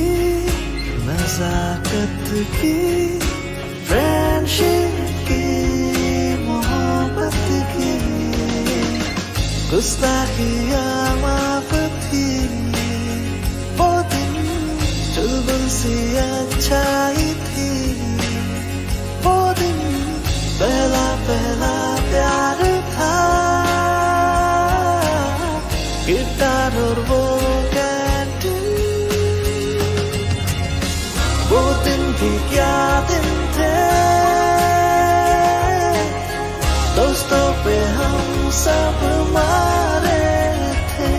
की नज़ाकत की फ्रेंडशिप की मोहब्बत की गुस्ताखियाँ माफ थी वो दिन चुलबुल सी अच्छाई थी वो दिन पहला पहला प्यार था गिटार और वो कैंटीन वो दिन भी क्या दिन थे दोस्तों पे हम सब मारे थे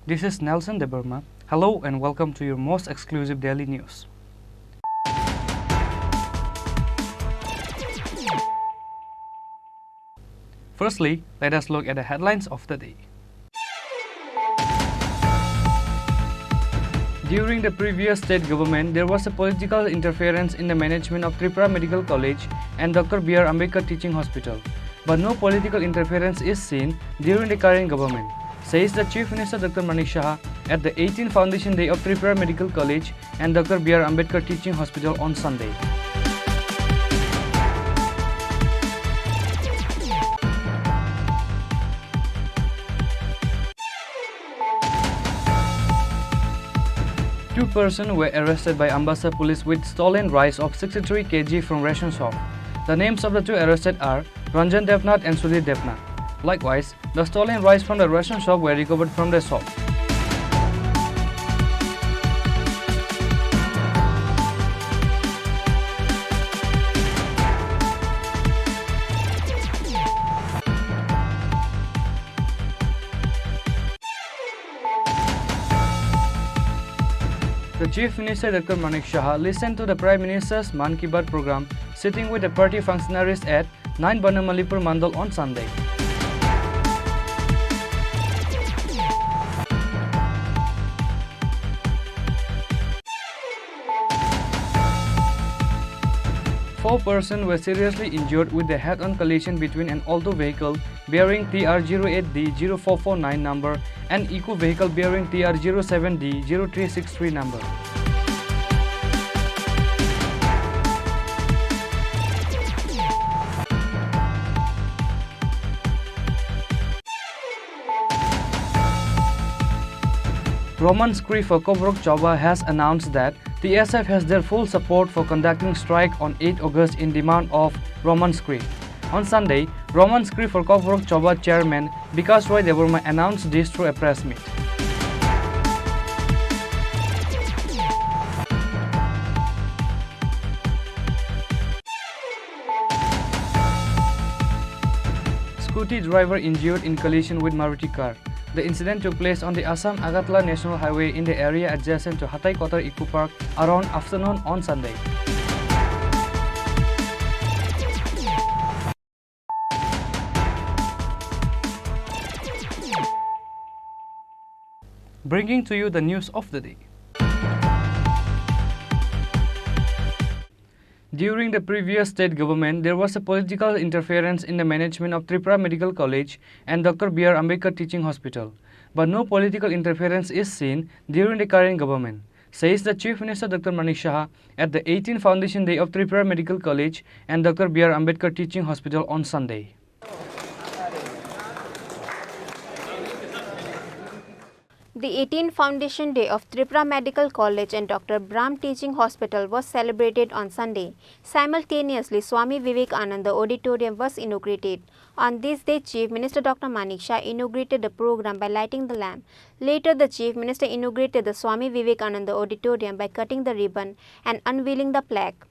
This is Nelson Deberma. Hello and welcome to your most exclusive daily news. Firstly, let us look at the headlines of the day. During the previous state government, there was a political interference in the management of Tripura Medical College and Dr. B.R. Ambedkar Teaching Hospital. But no political interference is seen during the current government, says the Chief Minister Dr. Manik Shah at the 18th Foundation Day of Tripura Medical College and Dr. B.R. Ambedkar Teaching Hospital on Sunday. Two persons were arrested by Ambassa police with stolen rice of 63 kg from ration shop. The names of the two arrested are Ranjan Devnath and Sudhir Devnath. Likewise, the stolen rice from the ration shop were recovered from the shop. The Chief Minister Dr. Manik Shah listened to the Prime Minister's Man Ki Baat program sitting with the party functionaries at 9 Banamalipur Mandal on Sunday. Four persons were seriously injured with the head-on collision between an Alto vehicle bearing TR08D0449 number and Eco vehicle bearing TR07D0363 number. Roman Skrifa Kobrok Choba has announced that The SF has their full support for conducting strike on 8 August in demand of Roman Scree. On Sunday, Roman Scree for Kovorok Choba chairman Bikas Roy Devarma announced this through a press meet. Scooty driver injured in collision with Maruti car. The incident took place on the Assam-Agatla National Highway in the area adjacent to Hatai Kotar Eco Park around afternoon on Sunday. Bringing to you the news of the day. During the previous state government, there was a political interference in the management of Tripura Medical College and Dr. B.R. Ambedkar Teaching Hospital. But no political interference is seen during the current government, says the Chief Minister Dr. Manik Saha at the 18th Foundation Day of Tripura Medical College and Dr. B.R. Ambedkar Teaching Hospital on Sunday. The 18th Foundation Day of Tripura Medical College and Dr. Brahm Teaching Hospital was celebrated on Sunday. Simultaneously, Swami Vivekananda Auditorium was inaugurated. On this day, Chief Minister Dr. Manik Shah inaugurated the program by lighting the lamp. Later, the Chief Minister inaugurated the Swami Vivekananda Auditorium by cutting the ribbon and unveiling the plaque.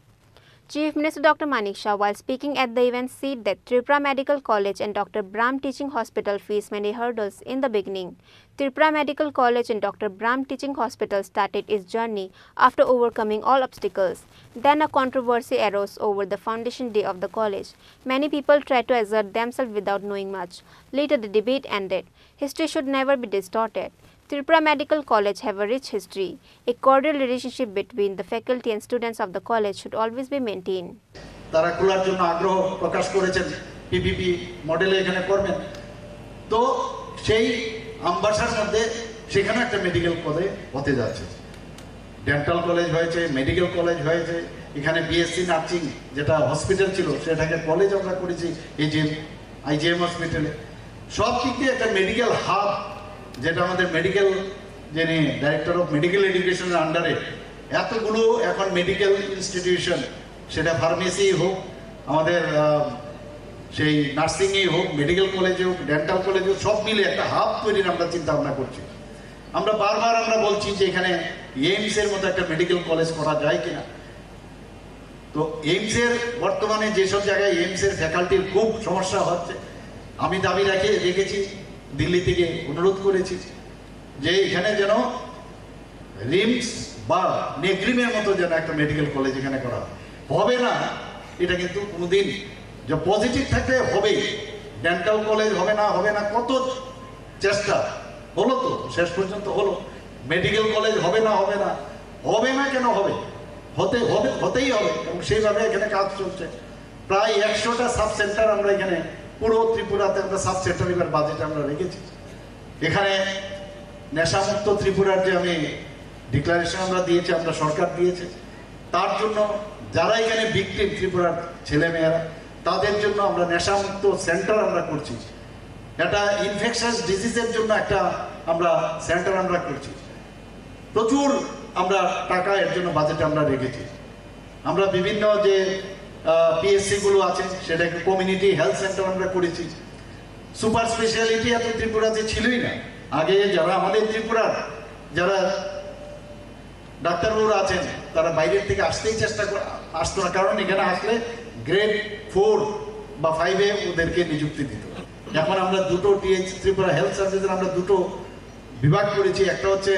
Chief Minister Dr. Manik Shah, while speaking at the event, said that Tripura Medical College and Dr. Brahm Teaching Hospital faced many hurdles in the beginning. Tripura Medical College and Dr. Brahm Teaching Hospital started its journey after overcoming all obstacles. Then a controversy arose over the foundation day of the college. Many people tried to exert themselves without knowing much. Later, the debate ended. History should never be distorted. Tripura Medical College have a rich history. A cordial relationship between the faculty and students of the college should always be maintained. তারা খোলার জন্য আগ্রহ প্রকাশ করেছেন, PPP মডেলে এখানে করবেন। তো সেই আমবাসার মধ্যে সেখানে একটা মেডিকেল কলেজ হতে যাচ্ছে, ডেন্টাল কলেজ হয়েছে, মেডিকেল কলেজ হয়েছে, এখানে বিএসসি নার্সিং যেটা হসপিটাল ছিল সেটাকে কলেজ আমরা করেছি আইজিএম হসপিটালে। সব দিক দিয়ে একটা মেডিকেল হাব, যেটা আমাদের মেডিকেল যিনি ডাইরেক্টর অফ মেডিকেল এডুকেশনের আন্ডারে এতগুলো এখন মেডিকেল ইনস্টিটিউশন, সেটা ফার্মেসি হোক, আমাদের সেই নার্সিংই হোক, মেডিকেল কলেজে হোক, ডেন্টাল কলেজে হোক, সব মিলে একটা হাব তৈরির আমরা চিন্তা ভাবনা করছি। আমরা বারবার আমরা বলছি যে এখানে এইমসের মতো একটা মেডিকেল কলেজ করা যায় কিনা। তো এইমসের বর্তমানে যেসব জায়গায় এইমসের ফ্যাকাল্টির খুব সমস্যা হচ্ছে, আমি দাবি রেখেছি, দিল্লি থেকে অনুরোধ করেছি যে এখানে যেন রিমস বা নেগ্রিমের মতো যেন একটা মেডিকেল কলেজ এখানে করা হবে না। এটা কিন্তু কোনোদিন যে পজিটিভ থাকলে হবে, ডেন্টাল কলেজ হবে না কত চেষ্টা হলো, তো শেষ পর্যন্ত হলো। মেডিকেল কলেজ হবে না কেন হবে, হতেই হবে, এবং সেইভাবে এখানে কাজ চলছে। প্রায় 100টা সাব সেন্টার আমরা এখানে পুরো ত্রিপুরাতে আমরা সাব সেন্টার এবার বাজেট আমরা রেখেছি। এখানে নেশামুক্ত ত্রিপুরার যে আমি ডিক্লারেশন আমরা দিয়েছি, আমরা সরকার দিয়েছে, তার জন্য যারা এখানে ভিকটিম ত্রিপুরার ছেলেমেয়েরা, তাদের জন্য আমরা নেশামুক্ত সেন্টার আমরা করছি। এটা ইনফেকশাস ডিজিজের জন্য একটা আমরা সেন্টার আমরা করছি। প্রচুর আমরা টাকা এর জন্য বাজেটে আমরা রেখেছি। আমরা বিভিন্ন যে পিএসসি গুলো আছে সেটাকে কমিউনিটি হেলথ সেন্টার আমরা করেছি। সুপার স্পেশালিটি এত ত্রিপুরাতে ছিলই না আগে। যারা আমাদের ত্রিপুরার যারা ডাক্তারবাবুরা আছেন তারা বাইরের থেকে আসতো না, কারণ এখানে আসলে গ্রেড 4 বা 5-এ ওদেরকে নিযুক্তি দিত। এখন আমরা দুটো ত্রিপুরা হেলথ সার্ভিসের আমরা দুটো বিভাগ করেছি, একটা হচ্ছে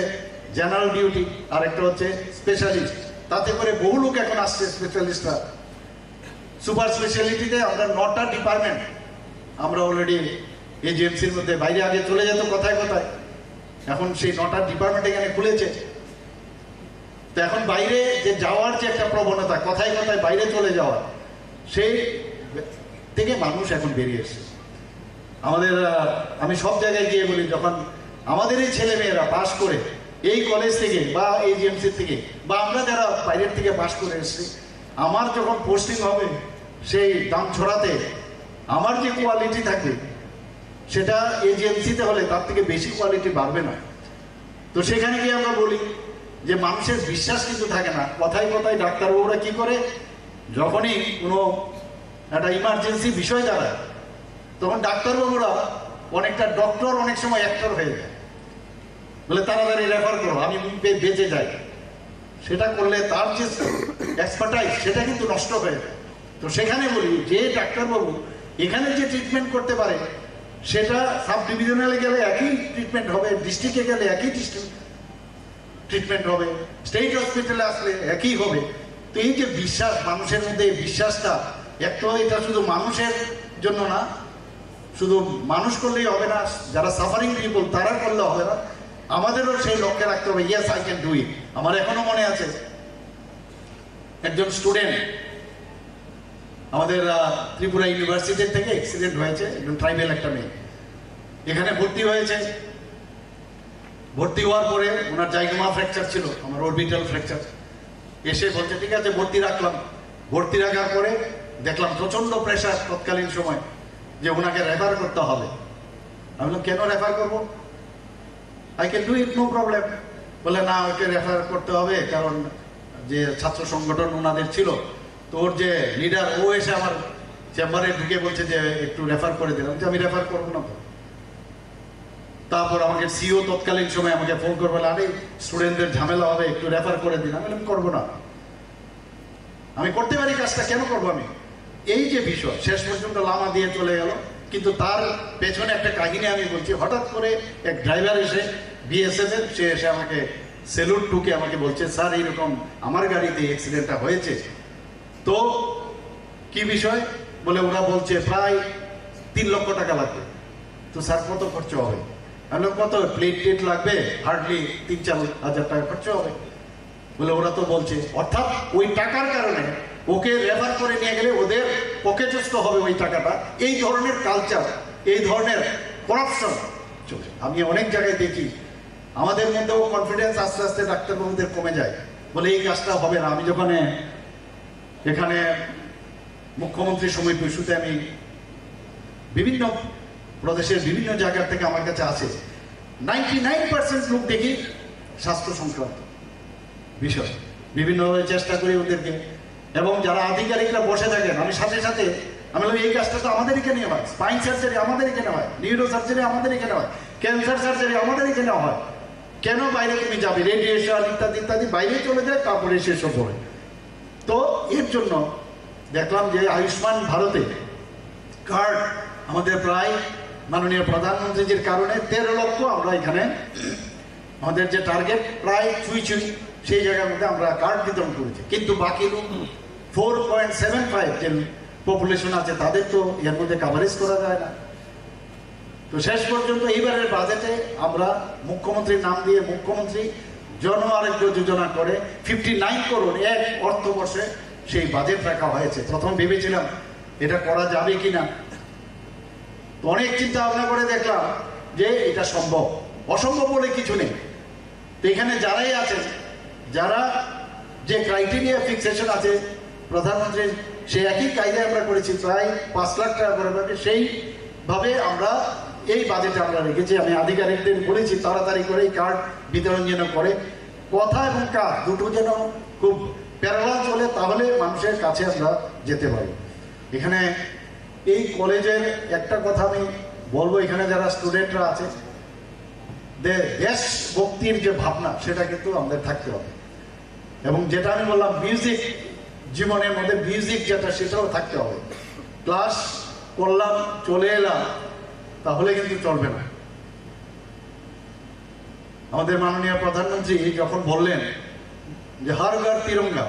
জেনারেল ডিউটি আর একটা হচ্ছে স্পেশালিস্ট। তাতে করে বহু লোক এখন আসছে স্পেশালিস্টরা। সুপার স্পেশালিটিতে আমরা 9টা ডিপার্টমেন্ট আমরা অলরেডি এজিএমসির মধ্যে, বাইরে আগে চলে যেত কথায়, এখন সেই 9টা ডিপার্টমেন্ট এখানে খুলেছে। তো এখন বাইরে যে যাওয়ার যে একটা প্রবণতা, কথায় বাইরে চলে যাওয়ার, সেই থেকে মানুষ এখন বেরিয়ে এসছে। আমাদের আমি সব জায়গায় গিয়ে বলি, যখন আমাদের এই ছেলেমেয়েরা পাশ করে এই কলেজ থেকে বা এজিএমসি থেকে বা আমরা যারা বাইরের থেকে পাশ করে এসছি, আমার যখন পোস্টিং হবে সেই দাম ছড়াতে আমার যে কোয়ালিটি থাকবে সেটা এজিএমসিতে হলে তার থেকে বেশি কোয়ালিটি বাড়বে না। তো সেখানে গিয়ে আমরা বলি যে মানুষের বিশ্বাস কিন্তু থাকে না। কথায় কথায় ডাক্তারবাবুরা কি করে, যখনই কোনো একটা ইমার্জেন্সি বিষয় দাঁড়ায় তখন ডাক্তারবাবুরা অনেকটা ডক্টর অনেক সময় অ্যাক্টর হয়ে যায়, বলে তাড়াতাড়ি রেফার করো আমি বেঁচে যাই। সেটা করলে তার যে এক্সপার্টাইজ সেটা কিন্তু নষ্ট হয়ে যায়। তো সেখানে বলি যে ডাক্তারবাবু এখানে যে ট্রিটমেন্ট করতে পারে সেটা সাব ডিভিশনালে গেলে একই ট্রিটমেন্ট হবে, ডিস্ট্রিক্টে গেলে একই ট্রিটমেন্ট হবে, স্টেট হসপিটালে আসলে একই হবে। তো এই যে বিশ্বাস মানুষের মধ্যে, এই বিশ্বাসটা একটা, এটা শুধু মানুষের জন্য না, শুধু মানুষ করলেই হবে না, যারা সাফারিং পিপল তারা করলে হবে না, আমাদেরও সেই লক্ষ্যে রাখতে হবে ইয়েস আই ক্যান ডু ইট। আমার এখনো মনে আছে একজন স্টুডেন্ট আমাদের ত্রিপুরা ইউনিভার্সিটি থেকে অ্যাক্সিডেন্ট হয়েছে, একজন ট্রাইবেল একটা মেয়ে, এখানে ভর্তি হয়েছে। ভর্তি হওয়ার পরে ওনার জাইগোমা ফ্র্যাকচার ছিল, আমার অরবিটাল ফ্র্যাকচার। এসে বলছে ঠিক আছে ভর্তি রাখলাম। ভর্তি রাখার পরে দেখলাম প্রচন্ড প্রেশার তৎকালীন সময় যে ওনাকে রেফার করতে হবে। আমি বললাম কেন রেফার করবো, I can do it no problem. বলে না ওকে রেফার করতে হবে, কারণ যে ছাত্র সংগঠন ওনাদের ছিল, তো ওর যে লিডার ও এসে আমার চেম্বারে ঢুকে বলছে যে একটু রেফার করে দিলাম, যে আমি রেফার করবো না। তারপর আমাকে সিও তৎকালীন সময় আমাকে ফোন করবে, আরে স্টুডেন্টদের ঝামেলা হবে একটু রেফার করে দিন। আমি করবো না, আমি করতে পারি কাজটা, কেন করবো আমি। এই যে বিষয় শেষ পর্যন্ত লামা দিয়ে চলে গেল, কিন্তু তার পেছনে একটা কাহিনী আমি বলছি। হঠাৎ করে এক ড্রাইভার এসে বিএসএফ এর, সে এসে আমাকে সেলুট টুকে আমাকে বলছে স্যার এইরকম আমার গাড়িতে অ্যাক্সিডেন্টটা হয়েছে, তো কি বিষয় বলে ওরা বলছে প্রায় 3 লক্ষ টাকা লাগবে। তো স্যার কত খরচ হবে, আমি কত প্লেট টেট লাগবে, হার্ডলি 3-4 হাজার টাকা খরচ হবে। বলে ওরা তো বলছে, অর্থাৎ ওই টাকার কারণে ওকে রেফার করে নিয়ে গেলে ওদের পকেটস্থ হবে ওই টাকাটা। এই ধরনের কালচার, এই ধরনের করাপশন চলছে। আমি অনেক জায়গায় দেখি আমাদের মধ্যেও কনফিডেন্স আস্তে আস্তে ডাক্তারবাবুদের কমে যায়, বলে এই কাজটা হবে না। আমি যখন এখানে মুখ্যমন্ত্রী সমীপ ইস্যুতে আমি বিভিন্ন প্রদেশের বিভিন্ন জায়গা থেকে আমার কাছে আসে, 99% লোক দেখি স্বাস্থ্য সংক্রান্ত বিষয়। বিভিন্নভাবে চেষ্টা করি ওদেরকে, এবং যারা আধিকারিকরা বসে থাকেন আমি সাথে সাথে আমি বলি এই কাজটা তো আমাদের এখানে হয়, স্পাইন সার্জারি আমাদের এখানে হয়, নিউরো সার্জারি আমাদের এখানে হয়, ক্যান্সার সার্জারি আমাদের এখানে হয়, কেন বাইরে তুমি যাবে, রেডিয়েশন ইত্যাদি ইত্যাদি বাইরে চলে যায়, তারপরে শেষ হবে। তো এর জন্য দেখলাম যে আয়ুষ্মান ভারতে কার্ড আমাদের প্রায় মাননীয় প্রধানমন্ত্রীজির কারণে 13 লক্ষ আমরা এখানে আমাদের যে টার্গেট প্রায় ছুঁই সেই জায়গার মধ্যে আমরা কার্ড বিতরণ করেছি। কিন্তু বাকি লোক 4.75 যে পপুলেশন আছে তাদের তো এর মধ্যে কাভারেজ করা যায় না। তো শেষ পর্যন্ত এইবারের বাজেটে আমরা মুখ্যমন্ত্রীর নাম দিয়ে মুখ্যমন্ত্রী জন আরোগ্য যোজনা করে 59 করোড় এক অর্থবর্ষে সেই বাজেট রাখা হয়েছে। প্রথম ভেবেছিলাম এটা করা যাবে কিনা, তো অনেক চিন্তা ভাবনা করে দেখলাম যে এটা সম্ভব, অসম্ভব বলে কিছু নেই। তো এখানে যারাই আছেন, যারা যে ক্রাইটেরিয়া ফিক্সেশন আছে প্রধানমন্ত্রীর, সেই একই কায়দায় আমরা করেছি, প্রায় 5 লাখ টাকা করে পাবে, সেইভাবে আমরা এই বাজেটে আমরা রেখেছি। আমি আধিকারিকদের বলেছি তাড়াতাড়ি করে এই কার্ড বিতরণ যেন করে, কথা এবং কাজ দুটো যেন খুব প্যারালাল চলে, তাহলে মানুষের কাছে আমরা যেতে পারি। এখানে এই কলেজের একটা কথা আমি বলবো, এখানে যারা স্টুডেন্টরা আছে, দেশ ভক্তির যে ভাবনা সেটা কিন্তু আমাদের থাকতে হবে, এবং যেটা আমি বললাম মিউজিক, জীবনের মধ্যে মিউজিক যেটা সেটাও থাকতে হবে। ক্লাস করলাম চলে এলাম তাহলে কিন্তু চলবে না। আমাদের মাননীয় প্রধানমন্ত্রী যখন বললেন যে হর ঘর তিরঙ্গা,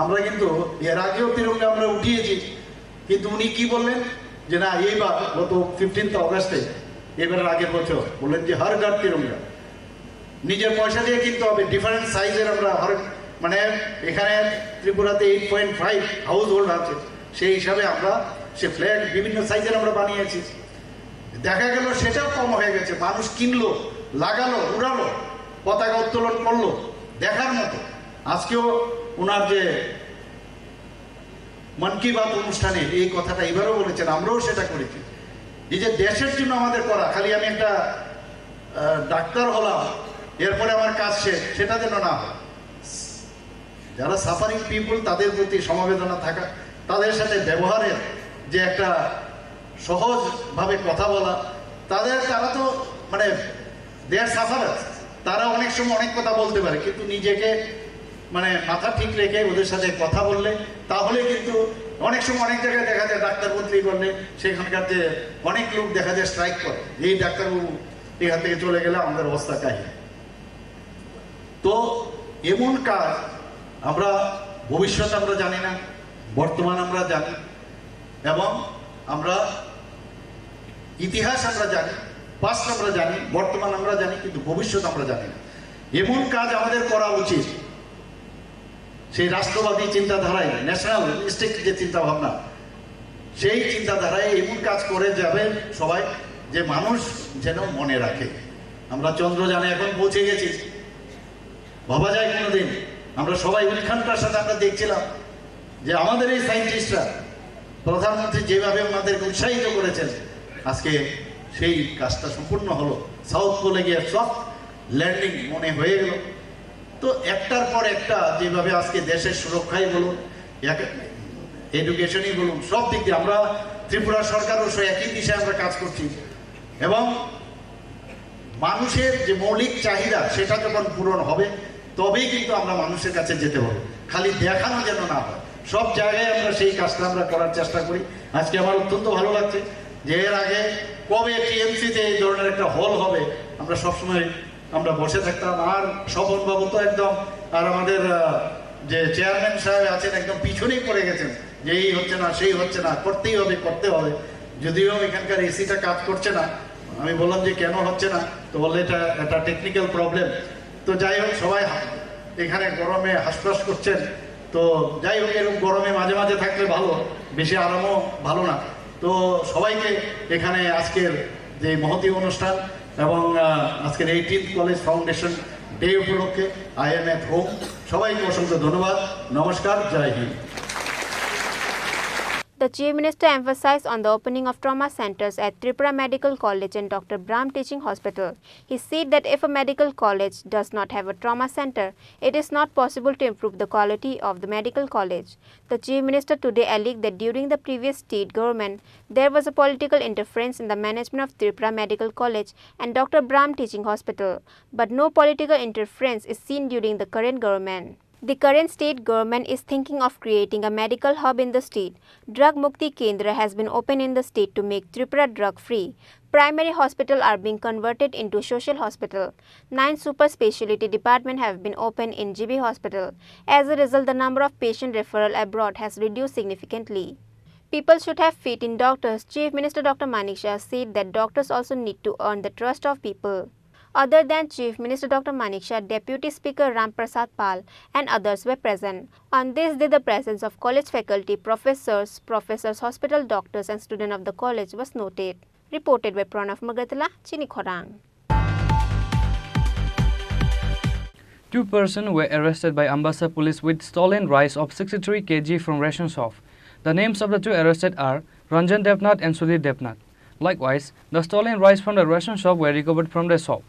আমরা কিন্তু এর আগেও তিরঙ্গা আমরা উঠিয়েছি, কিন্তু উনি কি বললেন যে না এইবার গত 15 অগস্টে এবারের আগের বছর বললেন যে হর ঘর তিরঙ্গা, নিজের পয়সা দিয়ে কিনতে হবে। ডিফারেন্ট সাইজের আমরা মানে এখানে ত্রিপুরাতে 8.5 হাউস হোল্ড আছে, সেই হিসাবে আমরা সে ফ্ল্যাগ বিভিন্ন সাইজের আমরা বানিয়েছি। দেখা গেল সেটাও কম হয়ে গেছে, মানুষ কিনলো, লাগালো, উড়ালো, পতাকা উত্তোলন করলো, দেখার মতো। আজকেও ওনার যে মন কি বাত অনুষ্ঠানে এই কথাটা এবারও বলেছেন, আমরাও সেটা করেছি। এই যে দেশের জন্য আমাদের করা, খালি আমি একটা ডাক্তার হলাম এরপরে আমার কাজ শেষ, সেটা যেন না হয়। যারা সাফারিং পিপল তাদের প্রতি সমবেদনা থাকা, তাদের সাথে ব্যবহারের যে একটা সহজভাবে কথা বলা, তারা তো মানে দে আর সাফারার্স, তারা অনেক সময় অনেক কথা বলতে পারে, কিন্তু নিজেকে মানে মাথা ঠিক রেখে ওদের সাথে কথা বললে তাহলে কিন্তু অনেক সময় অনেক জায়গায় দেখা যায় ডাক্তার বদলি করলে সেখানকার যে অনেক লোক দেখা যায় স্ট্রাইক করে, এই ডাক্তারবাবু এখান থেকে চলে গেলে আমাদের অবস্থা কাহিনী। তো এমন কাজ আমরা ভবিষ্যৎ আমরা জানি না, বর্তমান আমরা জানি, এবং আমরা ইতিহাস আমরা জানি, পাস্ট আমরা জানি, বর্তমান আমরা জানি, কিন্তু ভবিষ্যৎ আমরা জানি না। এমন কাজ আমাদের করা উচিত সেই রাষ্ট্রবাদী চিন্তাধারায়, ন্যাশনালিস্টিক যে চিন্তা ভাবনা, সেই চিন্তাধারায় এমন কাজ করে যাবে সবাই যে মানুষ যেন মনে রাখে। আমরা চন্দ্রযানে এখন পৌঁছে গেছি, ভাবা যায় কোনোদিন? আমরা সবাই উৎকণ্ঠার সাথে আমরা দেখছিলাম যে আমাদের এই সায়েন্টিস্টরা, প্রধানমন্ত্রী যেভাবে আমাদেরকে উৎসাহিত করেছেন, আজকে সেই কাজটা সম্পূর্ণ হলো। সাউথ পোলে গিয়ে সফট ল্যান্ডিং মনে হয়ে গেল। তো একটার পর একটা যেভাবে আজকে দেশের সুরক্ষাই বলুন, এডুকেশনই বলুন, সব দিক দিয়ে আমরা ত্রিপুরা সরকারও একই দিশায় আমরা কাজ করছি। এবং মানুষের যে মৌলিক চাহিদা সেটা যখন পূরণ হবে তবেই কিন্তু আমরা মানুষের কাছে যেতে পারবো, খালি দেখানো যেন না হয়। সব জায়গায় আমরা সেই কাজটা আমরা করার চেষ্টা করি। আজকে আমার অত্যন্ত ভালো লাগছে যে এর আগে কবে টিএমসিতে এই ধরনের একটা হল হবে আমরা সবসময় আমরা বসে থাকতাম। আর স্বপনবাবু তো একদম, আর আমাদের যে চেয়ারম্যান সাহেব আছেন একদম পিছনেই পড়ে গেছেন যে এই হচ্ছে না, সেই হচ্ছে না, করতেই হবে, করতে হবে। যদিও এখানকার এসিটা কাজ করছে না, আমি বললাম যে কেন হচ্ছে না, তো বললে এটা একটা টেকনিক্যাল প্রবলেম। তো যাই হোক, সবাই এখানে গরমে হাসপাস করছেন। তো যাই হোক, এরকম গরমে মাঝে মাঝে থাকলে ভালো, বেশি আরামও ভালো না। তো সবাইকে এখানে আজকের যে মহতী অনুষ্ঠান এবং আজকের 18th কলেজ ফাউন্ডেশন ডে উপলক্ষে IM at home সবাইকে অসংখ্য ধন্যবাদ। নমস্কার, জয় Hind. The Chief Minister emphasized on the opening of trauma centers at Tripura Medical College and Dr. Brahm Teaching Hospital. He said that if a medical college does not have a trauma center, it is not possible to improve the quality of the medical college. The Chief Minister today alleged that during the previous state government, there was a political interference in the management of Tripura Medical College and Dr. Brahm Teaching Hospital, but no political interference is seen during the current government. The current state government is thinking of creating a medical hub in the state. Drug Mukti Kendra has been opened in the state to make Tripura drug-free. Primary hospitals are being converted into social hospital. 9 super specialty departments have been opened in GB Hospital. As a result, the number of patient referral abroad has reduced significantly. People should have faith in doctors. Chief Minister Dr. Manik Shah said that doctors also need to earn the trust of people. Other than Chief Minister Dr. Manik Shah, Deputy Speaker Ram Prasad Pal and others were present. On this day, the presence of college faculty, professors, hospital doctors and students of the college was noted. Reported by Pranav Magatala, Chini Khorang. 2 persons were arrested by Ambassa police with stolen rice of 63 kg from ration shop. The names of the 2 arrested are Ranjan Devnath and Sudhir Devnath. Likewise, the stolen rice from the ration shop were recovered from the shop.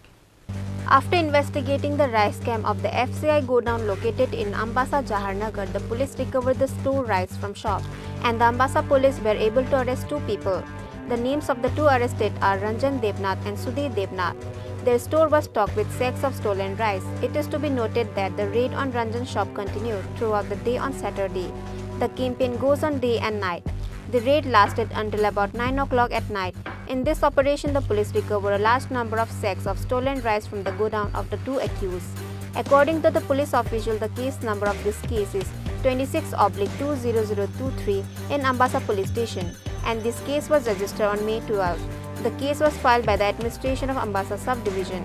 After investigating the rice scam of the FCI godown located in Ambassa Jaharnagar, the police recovered the stored rice from shop and the Ambassa police were able to arrest 2 people. The names of the 2 arrested are Ranjan Devnath and Sudhir Devnath. Their store was stocked with sacks of stolen rice. It is to be noted that the raid on Ranjan's shop continued throughout the day on Saturday. The campaign goes on day and night. The raid lasted until about 9 o'clock at night. In this operation, the police recovered a large number of sacks of stolen rice from the godown of the 2 accused. According to the police official, the case number of this case is 26/20023 in Ambassa police station, and this case was registered on May 12. The case was filed by the administration of Ambassa subdivision.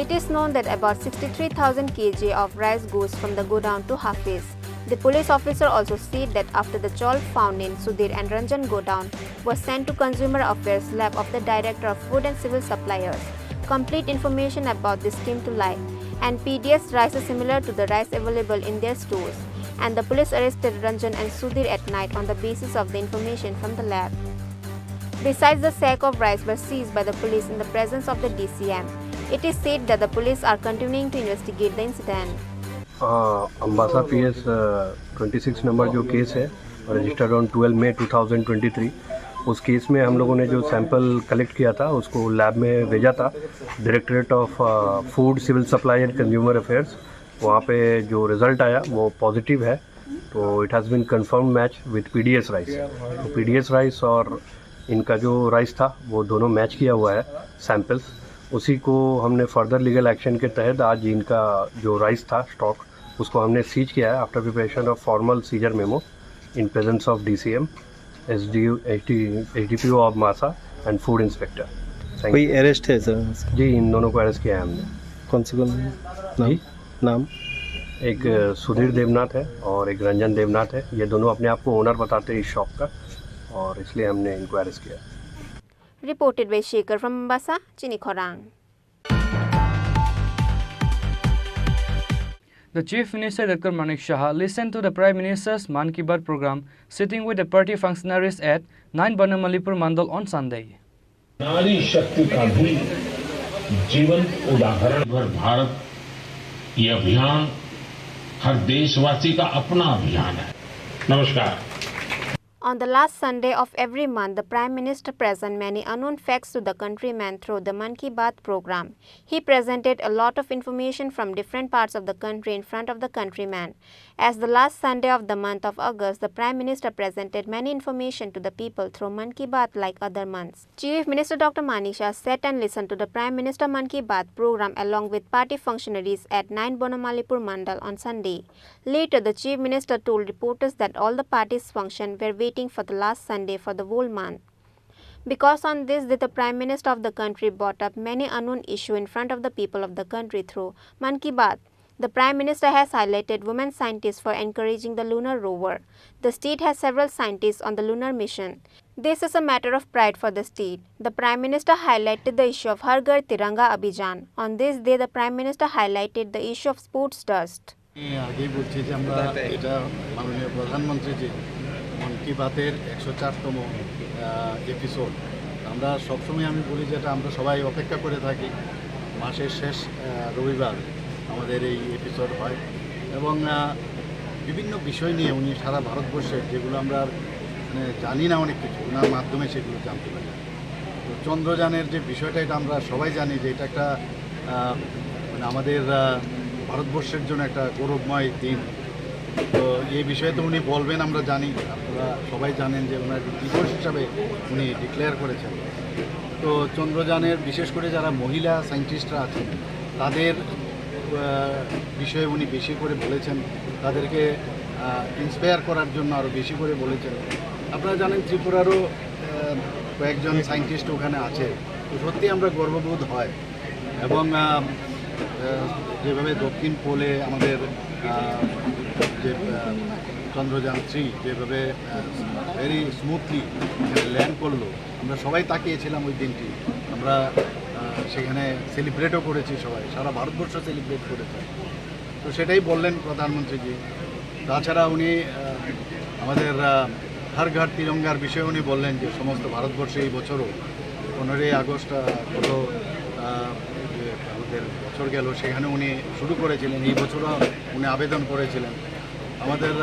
It is known that about 63,000 kg of rice goes from the godown to Hafiz. The police officer also said that after the chawl found in Sudhir and Ranjan godown was sent to Consumer Affairs Lab of the Director of Food and Civil Suppliers. Complete information about this came to light, and PDS rice is similar to the rice available in their stores, and the police arrested Ranjan and Sudhir at night on the basis of the information from the lab. Besides, the sack of rice were seized by the police in the presence of the DCM. It is said that the police are continuing to investigate the incident. Ambassa PS 26 number जो case है registered on 12 मई 2023, उस case में हम लोगों ने जो sample collect किया था उसको लैब में भेजा था directorate of food civil supply and consumer affairs. वहाँ पे जो रिज़ल्ट आया वो पॉजिटिव है, तो it has been confirm match with PDS rice. तो PDS राइस और इनका जो राइस था वो दोनों मैच किया हुआ है सैंपल्स। उसी को हमने फर्दर लीगल एक्शन के तहत आज इनका जो राइस था स्टॉक उसको हमने सीज किया है after preparation of formal seizure memo in presence of DCM, HDPO of मासा एंड फूड इंस्पेक्टर। कोई अरेस्ट है सर? जी, इन दोनों को अरेस्ट किया है हमने। कौन से नाम? नाम एक सुधीर देवनाथ है और एक रंजन देवनाथ है। ये दोनों अपने आप को ओनर बताते हैं इस शॉप का, और इसलिए हमने इनको अरेस्ट किया। Reported by Shekhar from Mombasa, Chini Khorang. The Chief Minister Dr. Manik Shah listened to the Prime Minister's Man Ki Baat program sitting with the party functionaries at 9 Banamalipur Mandal on Sunday. नारी शक्ति का भी जीवन उदाहरण भर भारत ये अभियान हर देशवासी का अपना अभियान है। नमस्कार। On the last Sunday of every month, the Prime Minister presents many unknown facts to the countrymen through the Man Ki Baat program. He presented a lot of information from different parts of the country in front of the countrymen. As the last Sunday of the month of August, the Prime Minister presented many information to the people through Man Ki Baat like other months. Chief Minister Dr. Manik Shah sat and listened to the Prime Minister Man Ki Baat program along with party functionaries at 9 Bonamalipur Mandal on Sunday. Later, the Chief Minister told reporters that all the parties' functions were waiting for the last Sunday for the whole month. Because on this day, the Prime Minister of the country brought up many unknown issues in front of the people of the country through Man Ki Baat. The Prime Minister has highlighted women scientists for encouraging the lunar rover. The state has several scientists on the lunar mission. This is a matter of pride for the state. The Prime Minister highlighted the issue of Har Ghar Tiranga Abhijan. On this day, the Prime Minister highlighted the issue of sports dust. আগেই বলছি যে আমরা এটা মাননীয় প্রধানমন্ত্রী যে মন কি বাতের 104তম এপিসোড, আমরা সবসময় আমি বলি যেটা আমরা সবাই অপেক্ষা করে থাকি মাসের শেষ রবিবার আমাদের এই এপিসোড হয়, এবং বিভিন্ন বিষয় নিয়ে উনি সারা ভারতবর্ষে যেগুলো আমরা মানে জানি না অনেক কিছু ওনার মাধ্যমে সেগুলো জানতে পারি। তো চন্দ্রযানের যে বিষয়টা এটা আমরা সবাই জানি যে এটা একটা মানে আমাদের ভারতবর্ষের জন্য একটা গৌরবময় দিন। তো এই বিষয়ে তো উনি বলবেন আমরা জানি, আপনারা সবাই জানেন যে ওনার দিবস হিসাবে উনি ডিক্লেয়ার করেছেন। তো চন্দ্রযানের বিশেষ করে যারা মহিলা সায়েন্টিস্টরা আছেন তাদের বিষয়ে উনি বেশি করে বলেছেন, তাদেরকে ইন্সপায়ার করার জন্য আরও বেশি করে বলেছেন। আপনারা জানেন ত্রিপুরারও কয়েকজন সায়েন্টিস্ট ওখানে আছে, তো সত্যি আমরা গর্ববোধ হয়। এবং যেভাবে দক্ষিণ পোলে আমাদের যে চন্দ্রযান 3 যেভাবে ভেরি স্মুথলি ল্যান্ড করলো, আমরা সবাই তাকিয়েছিলাম ওই দিনটি। আমরা সেখানে সেলিব্রেটও করেছি, সবাই সারা ভারতবর্ষ সেলিব্রেট করেছে। তো সেটাই বললেন প্রধানমন্ত্রীজি। তাছাড়া উনি আমাদের হর ঘর তিরঙ্গার বিষয়ে উনি বললেন যে সমস্ত ভারতবর্ষে এই বছরও 15ই আগস্ট কত আমাদের বছর গেল, সেখানে উনি শুরু করেছিলেন, এই বছরও উনি আবেদন করেছিলেন। আমাদের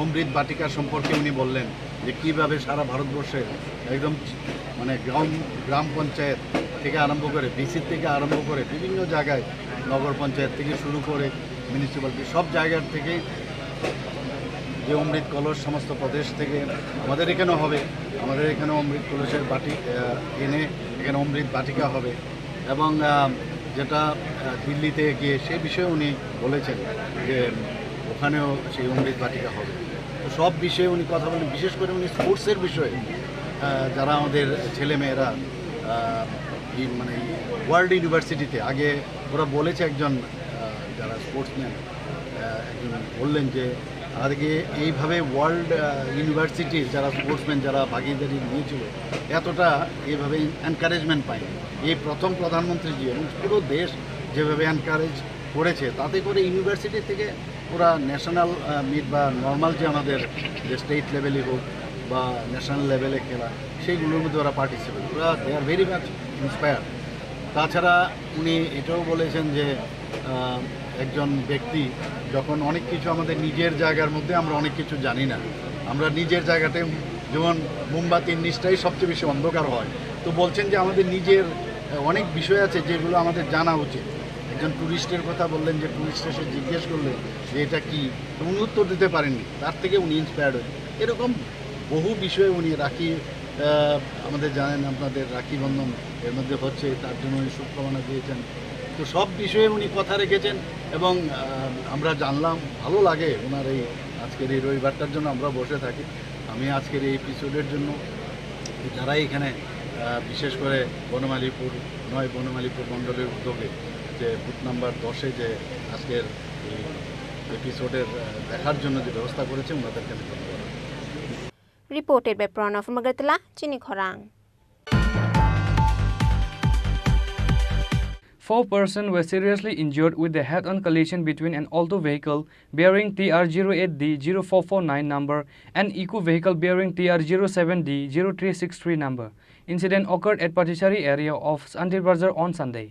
অমৃত বাটিকা সম্পর্কে উনি বললেন যে কীভাবে সারা ভারতবর্ষে একদম মানে গ্রাম পঞ্চায়েত থেকে আরম্ভ করে বিসির থেকে আরম্ভ করে বিভিন্ন জায়গায় নগর পঞ্চায়েত থেকে শুরু করে মিউনিসিপ্যালিটি সব জায়গার থেকে যে অমৃত কলস সমস্ত প্রদেশ থেকে আমাদের এখানেও হবে, আমাদের এখানেও অমৃত কলসের বাটি এনে এখানে অমৃত বাটিকা হবে। এবং যেটা দিল্লিতে গিয়ে সে বিষয়ে উনি বলেছেন যে ওখানেও সেই অমৃত বাটিকা হবে। তো সব বিষয়ে উনি কথা বলেন, বিশেষ করে উনি স্পোর্টসের বিষয়ে যারা আমাদের ছেলেমেয়েরা মানে ওয়ার্ল্ড ইউনিভার্সিটিতে আগে ওরা বলেছে, একজন যারা স্পোর্টসম্যান একজন বললেন যে আগে এইভাবে ওয়ার্ল্ড ইউনিভার্সিটির যারা স্পোর্টসম্যান যারা ভাগিদারি নিয়েছিল এতটা এইভাবে এনকারেজমেন্ট পায়নি। এই প্রথম প্রধানমন্ত্রীজি এবং পুরো দেশ যেভাবে এনকারেজ করেছে, তাতে করে ইউনিভার্সিটি থেকে পুরা ন্যাশনাল মিট বা নর্মাল যে আমাদের যে স্টেট লেভেলে হোক বা ন্যাশনাল লেভেলে খেলা সেইগুলোর মধ্যে ওরা পার্টিসিপেট, ওরা দে আর ভেরি মাচ ইন্সপায়ার। তাছাড়া উনি এটাও বলেছেন যে একজন ব্যক্তি যখন অনেক কিছু আমাদের নিজের জায়গার মধ্যে আমরা অনেক কিছু জানি না, আমরা নিজের জায়গাতে যেমন মোমবাতির নিচটাই সবচেয়ে বেশি অন্ধকার হয়, তো বলছেন যে আমাদের নিজের অনেক বিষয় আছে যেগুলো আমাদের জানা উচিত। একজন ট্যুরিস্টের কথা বললেন যে ট্যুরিস্ট এসে জিজ্ঞেস করলে যে এটা কি, উনি উত্তর দিতে পারেননি, তার থেকে উনি ইন্সপায়ার্ড হয়েছে। এরকম বহু বিষয়ে উনি রাখি, আমাদের জানেন আপনাদের রাখি বন্ধন এর মধ্যে হচ্ছে, তার জন্য উনি শুভকামনা দিয়েছেন। তো সব বিষয়ে উনি কথা রেখেছেন এবং আমরা জানলাম, ভালো লাগে ওনার এই আজকের এই রবিবারটার জন্য আমরা বসে থাকি। আমি আজকের এই এপিসোডের জন্য যারা এখানে বিশেষ করে বনমালীপুর মণ্ডলের উদ্যোগে যে বুথ নাম্বার 10-এ যে আজকের এই এপিসোডের দেখার জন্য যে ব্যবস্থা করেছে ওনাদেরকে আমি ধন্যবাদ। Reported by Pranav Magatla, Chini Khorang. 4 persons were seriously injured with the head-on collision between an Alto vehicle bearing TR08D0449 number and Eco vehicle bearing TR07D0363 number. Incident occurred at Patisari area of Santir Bazar on Sunday.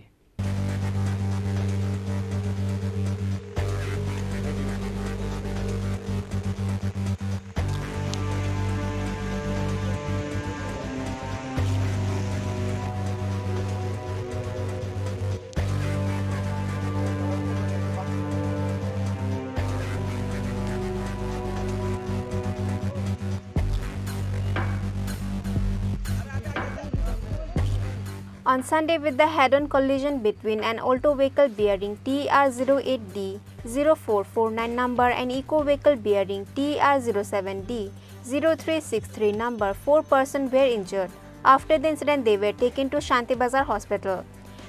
On Sunday, with the head-on collision between an Alto vehicle bearing TR08D0449 number and Eco vehicle bearing TR07D0363 number, 4 persons were injured. After the incident, they were taken to Shanti Bazar Hospital.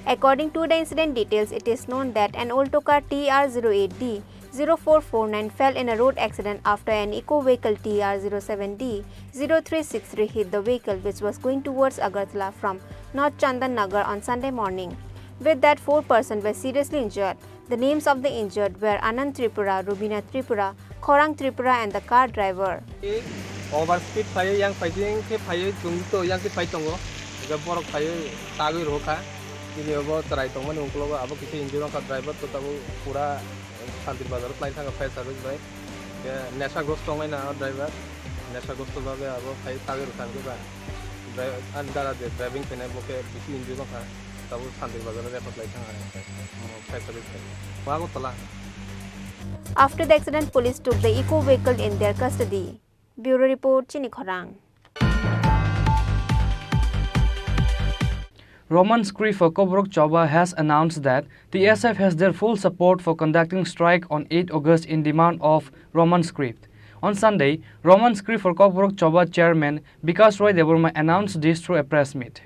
According to the incident details, it is known that an Alto car TR08D0449 fell in a road accident after an Eco vehicle TR07D0363 hit the vehicle, which was going towards Agartala from North Chandan Nagar on Sunday morning. With that, 4 persons were seriously injured. The names of the injured were Anand Tripura, Rubina Tripura, Khorang Tripura and the car driver. Overspeed fire yang fighting ke fire tunggu yang ke fight tunggu jab borok fire tagu roka ini abo try tunggu ni ungklo abo kisi injury ka driver to tabu pura Santir Bazar flight thang fire service bhai nesha gross tunggu na driver nesha gross to bhabe abo fire tagu roka ke ba driver andara de driving pene boke kisi injury ka tabu Santir Bazar re flight thang fire service wago tala. After the accident, police took the Eco vehicle in their custody. Bureau Report, Chini Khorang. Roman Script for Kobrok Choba has announced that the SF has their full support for conducting strike on 8 August in demand of Roman Script. On Sunday, Roman Script for Kobrok Choba chairman Bikas Roy Deburma announced this through a press meet.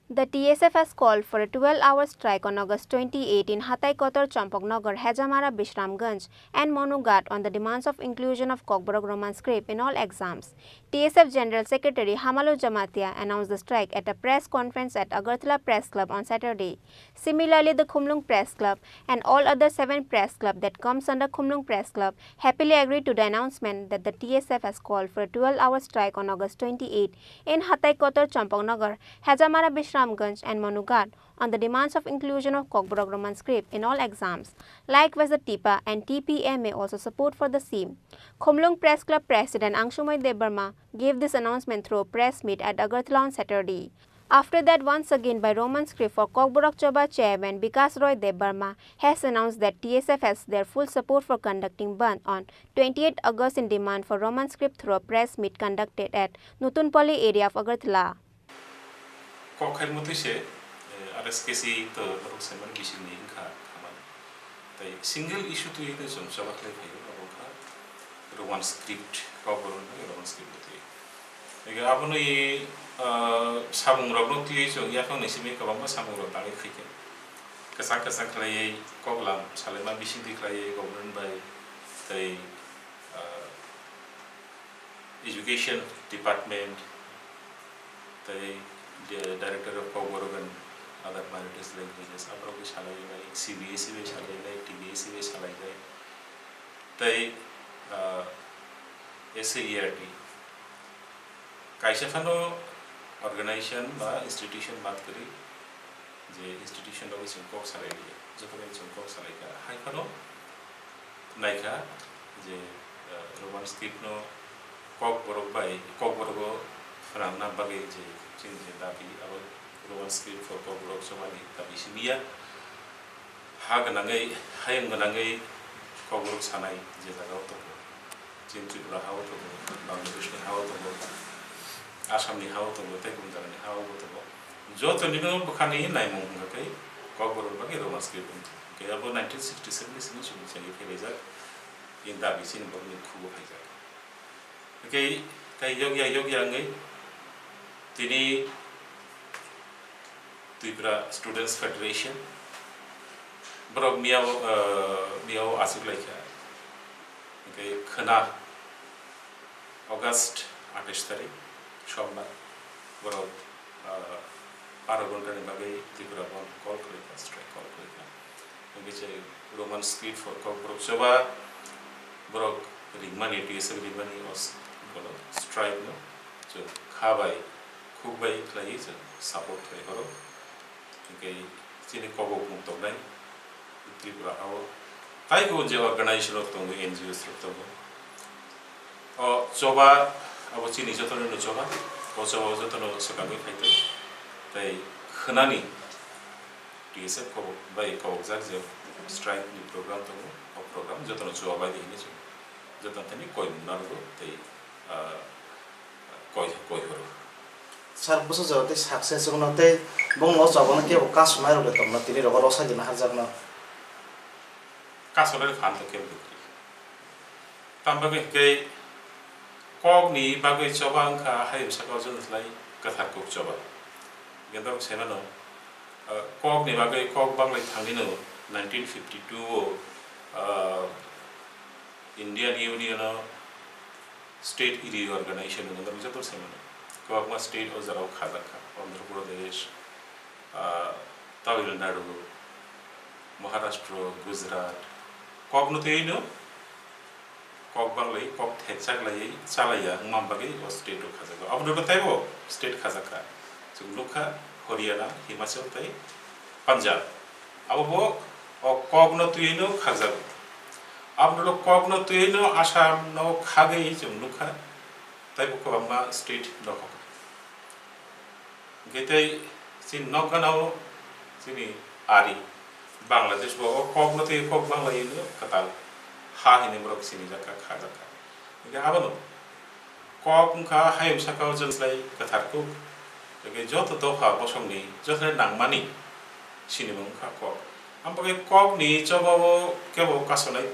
The TSF has called for a 12-hour strike on August 28 in Hatai Kotor, Champaknagar, Hejamara, Bishramganj and Monugat on the demands of inclusion of Kokborok Roman script in all exams. TSF General Secretary Hamalo Jamatia announced the strike at a press conference at Agartala Press Club on Saturday. Similarly, the Khumlung Press Club and all other 7 press clubs that comes under Khumlung Press Club happily agreed to the announcement that the TSF has called for a 12-hour strike on August 28 in Hatai Kotor, Champaknagar, Hejamara, Bishramganj and Monugat on the demands of inclusion of Kokborok Roman script in all exams. Likewise, the TIPA and TPA may also support for the same. Khumlung Press Club President Angshumoy Debarma gave this announcement through a press meet at Agartala on Saturday. After that, once again by Roman script for Kokborok Choba chairman Bikas Roy Debarma has announced that TSF has their full support for conducting Bandh on 28 August in demand for Roman script through a press meet conducted at Nutunpalli area of Agartala. Kokher mutise RSKC to Roxeman Gishini Kaman. The single issue to it is on Shabakle Roman script, Koboron, Roman script. Aboni Samung Roboti, so Yafon is make a Samung Rotari cricket. Kasaka Saklay, Koglam, Salema Bishindi Clay, governed by the Education Department, the Director of Koborog and other minorities languages, Abroad Shalai, CBSC, Shalai, TBSC, Shalai, the SAERT. Kaishafano organization বা institution বাদ করি যে institution রয়েছে जों कक सालायलियो जतबायदि जों कक सालायखा हायफानो नायखा जे Roman script no कक बरगो फोरांना बागै जे जों जे दाबि आरो रोमान स्क्रिप्ट फर कक बरग समानि दाबि सिनिया हा गोनाङै हायेन गोनाङै कक बरग सानाय जे जायगायाव दङ जों त्रिपुरा हाव दङ बांलादेशनि हाव दङ आसामनि हाव दङ गुबुन जायगानि हाव दङ जतनिनो बखानि नायमं होनगाखै कक बरग बागै रोमान स्क्रिप्ट गैयाबो 1967 नि सिगां समनि फैलायजा इन दाबि सिन बरनि खुबो फायजा ओके ताई योग्य दिनै त्रिपुरा स्टुडेंट्स फेडरेशन बरक मियाव आसिगलायखा ओके खोना अगस्त 28 तारिख सोमबार बरक 12 घंटानि बागै त्रिपुरा बन्द कल खालामखा स्ट्राइक कल खालामखा ओके रोमान स्क्रिप्ट फर कक बरक सोबा बरक रिंमानि टीएसएफ रिंमानि बोलो स्ट्राइक नो जो खाबाय खुबाय खालायो जों सापर्ट खालायहरो ओके जोंनि कबक मुक्तनाय त्रिपुरा हाव ताइको जे अर्गानाइजेशन दङ एनजिओस दङ जबा अब चिनि जतनो जबा जबा जतनो सकागै फाइतो ताइ खोनानि टीएसएफ कबक बाय कबक जाजो स्ट्राइक नि प्रोग्राम दङ प्रोग्राम जतनो जबा बायदि हिने जों जतनथनि कोइ नारगो ताइ कोइ हरो sar buso jawte success gonate bong lo jabona ke ka sumai ro betomna tini ro rosa dina harjakna kasore khan to ke tambage ke kok ni bagoi chobang kha hayim sakau jun lai kathar kok choba gendok semano kok ni bagoi kok banglai thangino 1952 Indian Union State Iri Organization gendok jato semano kok state o jarau khazaka Andhra Pradesh Tamil Nadu Maharashtra Gujarat kok no teino kok banglai kok thechak lai chalaya mambagi o state o khazaka abno taibo state khazaka jungluka Haryana Himachal tai Punjab abo o kok no teino khazak abno kok no teino Assam no khagai jungluka taibo ko bangma state no getai sin nokanao sini ari Bangladesh bo kok no te kok banglai no katal ha hine brok sini jaka khajaka ge abano kok kha hayim sakao janslai kathar ko ge joto to ha bosongni jotre nangmani sini mong kha kok ampage kok ni chobo kebo kasonai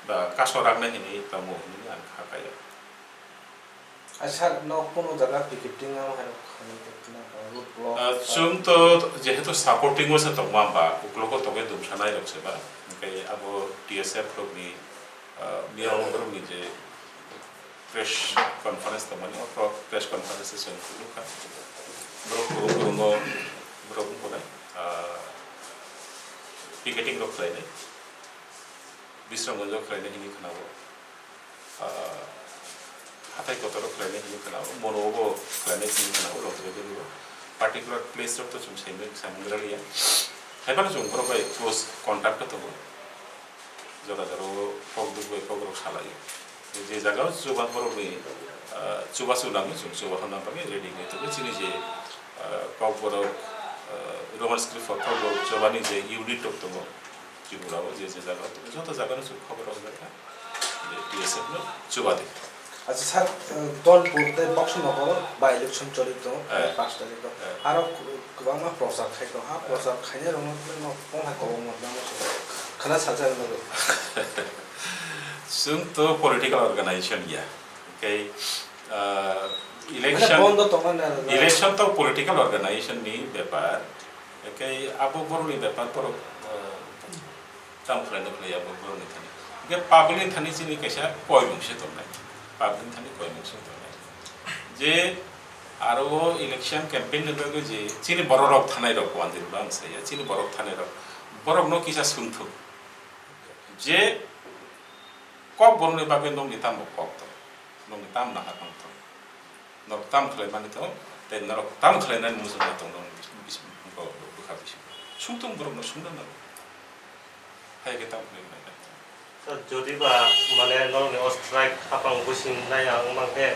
ba kasorang na hini tamo ni an kha kaya asar no kono jaga picketing am hano जों तो जेहेतु supporting was तो Mamba उकलोको तो के दुमसानाय रखसेबा okay अब TSF लोग नि मियाव group नि जे प्रेस कॉन्फ्रेंस तो माने और प्रेस कॉन्फ्रेंस से लुका ब्रो को पिकेटिंग रो खलायनाय बिस्रंगजो खलायनाय हिनि खनाबो हाथाय कतरो खलायनाय हिनि खनाबो मनोबो खलायनाय हिनि खनाबो रजबेदिबो particular place of the Samangaliya. Happen to provide close contact to Jodaro, Fogdu, Fogro Salai. The Zaga, Subaporobi, Subasulam, Subahana, reading it to the Chinese Pogoro, Roman script for Pogo, Giovanni, the unit of the Tripura, the Zaga, Jota Zagan to cover of the TSF, Subati. আচ্ছা sir দল পড়তে boxing হল বা election চলিত 5 তারিখ আর গোবাংমা প্রচার খাইত হা প্রচার খাইনে রং ন পংহা কবং মদনা খানা সাজার ন जों तो पॉलिटिकल ऑर्गेनाइजेशन या ओके इलेक्शन तो पॉलिटिकल ऑर्गेनाइजेशन नि व्यापार ओके आबो बरनि व्यापार पर ताम फ्रेंड प्ले आबो बरनि थानि के पब्लिक थानि सिनि कैसा कोइमुंसे तमनाय पब्लिक थानि कोइमुंसे तमनाय जे आरो इलेक्शन कैंपेन नगो जे चिनि बररक थानाय रक वानदिर बां सया चिनि बरक थानाय रक बरक न किसा सुंथु जे kok borne babe nong ditam kok to nong ditam na hatang to nok tam khlai mani to ten narok tam khlai nan musu na tong nong bis ko bu kha bis sungtung borok no sungdan na hai ke tam ne যদি বা মানে নরনে ও strike হাপাং বুসিং নাই আং মাংকে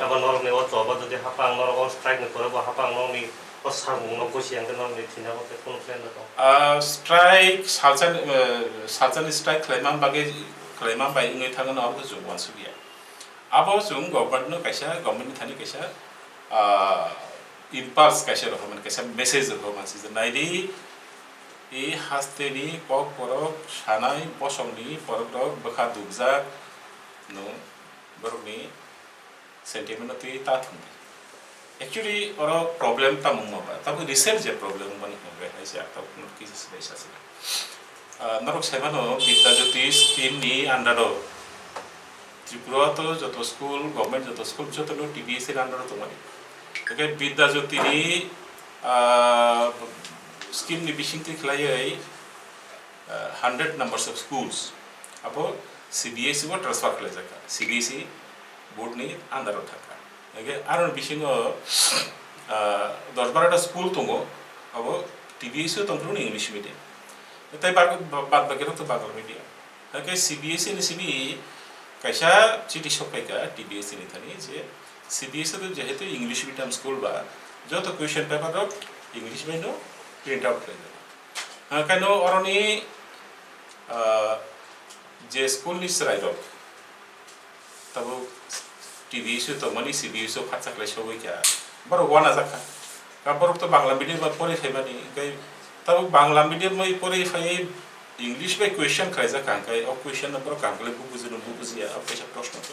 আবার নরনে ও জবা যদি হাপাং নর ও strike নে করে বা হাপাং নরনি ও সামুং ন বুসি আং নরনি থিনা মতে কোন প্ল্যান দং স্ট্রাইক সালজান স্ট্রাইক খাইমান বাগে খাইমান বাই ইংই থাঙ্গন আবো जों वानसु गया आबो जों गभर्नमेंट नो कायसा गभर्नमेंट थानि कायसा इम्पाल्स कायसा रखमान कायसा मेसेज रखमान से नाइदि इ हास्तेनि पक परक सानाय बसंनि परक बखा दुबजाक नो बरकनि सेंटिमेंट ति ताथुंदि एक्चुअली और प्रॉब्लम ता मुंगबा ताबो रिसर्च जे प्रॉब्लम बनि होबे हायसा ता किस स्पेशल नरक सेबानो विद्याज्योति स्कीम नि अंडर त्रिपुरा तो जत स्कूल गवर्नमेंट जत स्कूल जत नो टीबीएस एर अंडर तो माने ओके विद्याज्योति नि स्कीम नि बिसिंति खलायै 100 numbers of schools above CBSE को ट्रांसफर खलाय जाका सीबीएसई बोर्ड नि अंडर थाका ओके आरो बिसिङो 10-12टा स्कूल दङ अबो टीबीएसई तंत्रु इंग्लिश मीडियम तै बाद बाकी तो बांग्ला मीडियम ओके सीबीएसई नि सीबी कैसा चिठी सफायका टीबीएसई नि थानि जे सीबीएसई तो जेहेतु इंग्लिश मीडियम स्कूल बा जो तो क्वेश्चन पेपर रक इंग्लिश में नो प्रिंट आउट कर दे कानो अरनी जे स्कूल नि सराय रक तब टीबीएसई तो मनी सीबीएसई फाचा क्लास होय क्या बरो वाना जाका का बरो तो बांग्ला मीडियम में पढ़े फैबानी गई तब बांग्ला मीडियम में पढ़े फै इंग्लिश में क्वेश्चन खायजा कांकाय और क्वेश्चन नंबर कांगले बुझिनो बुझिया अब कैसा प्रश्न तो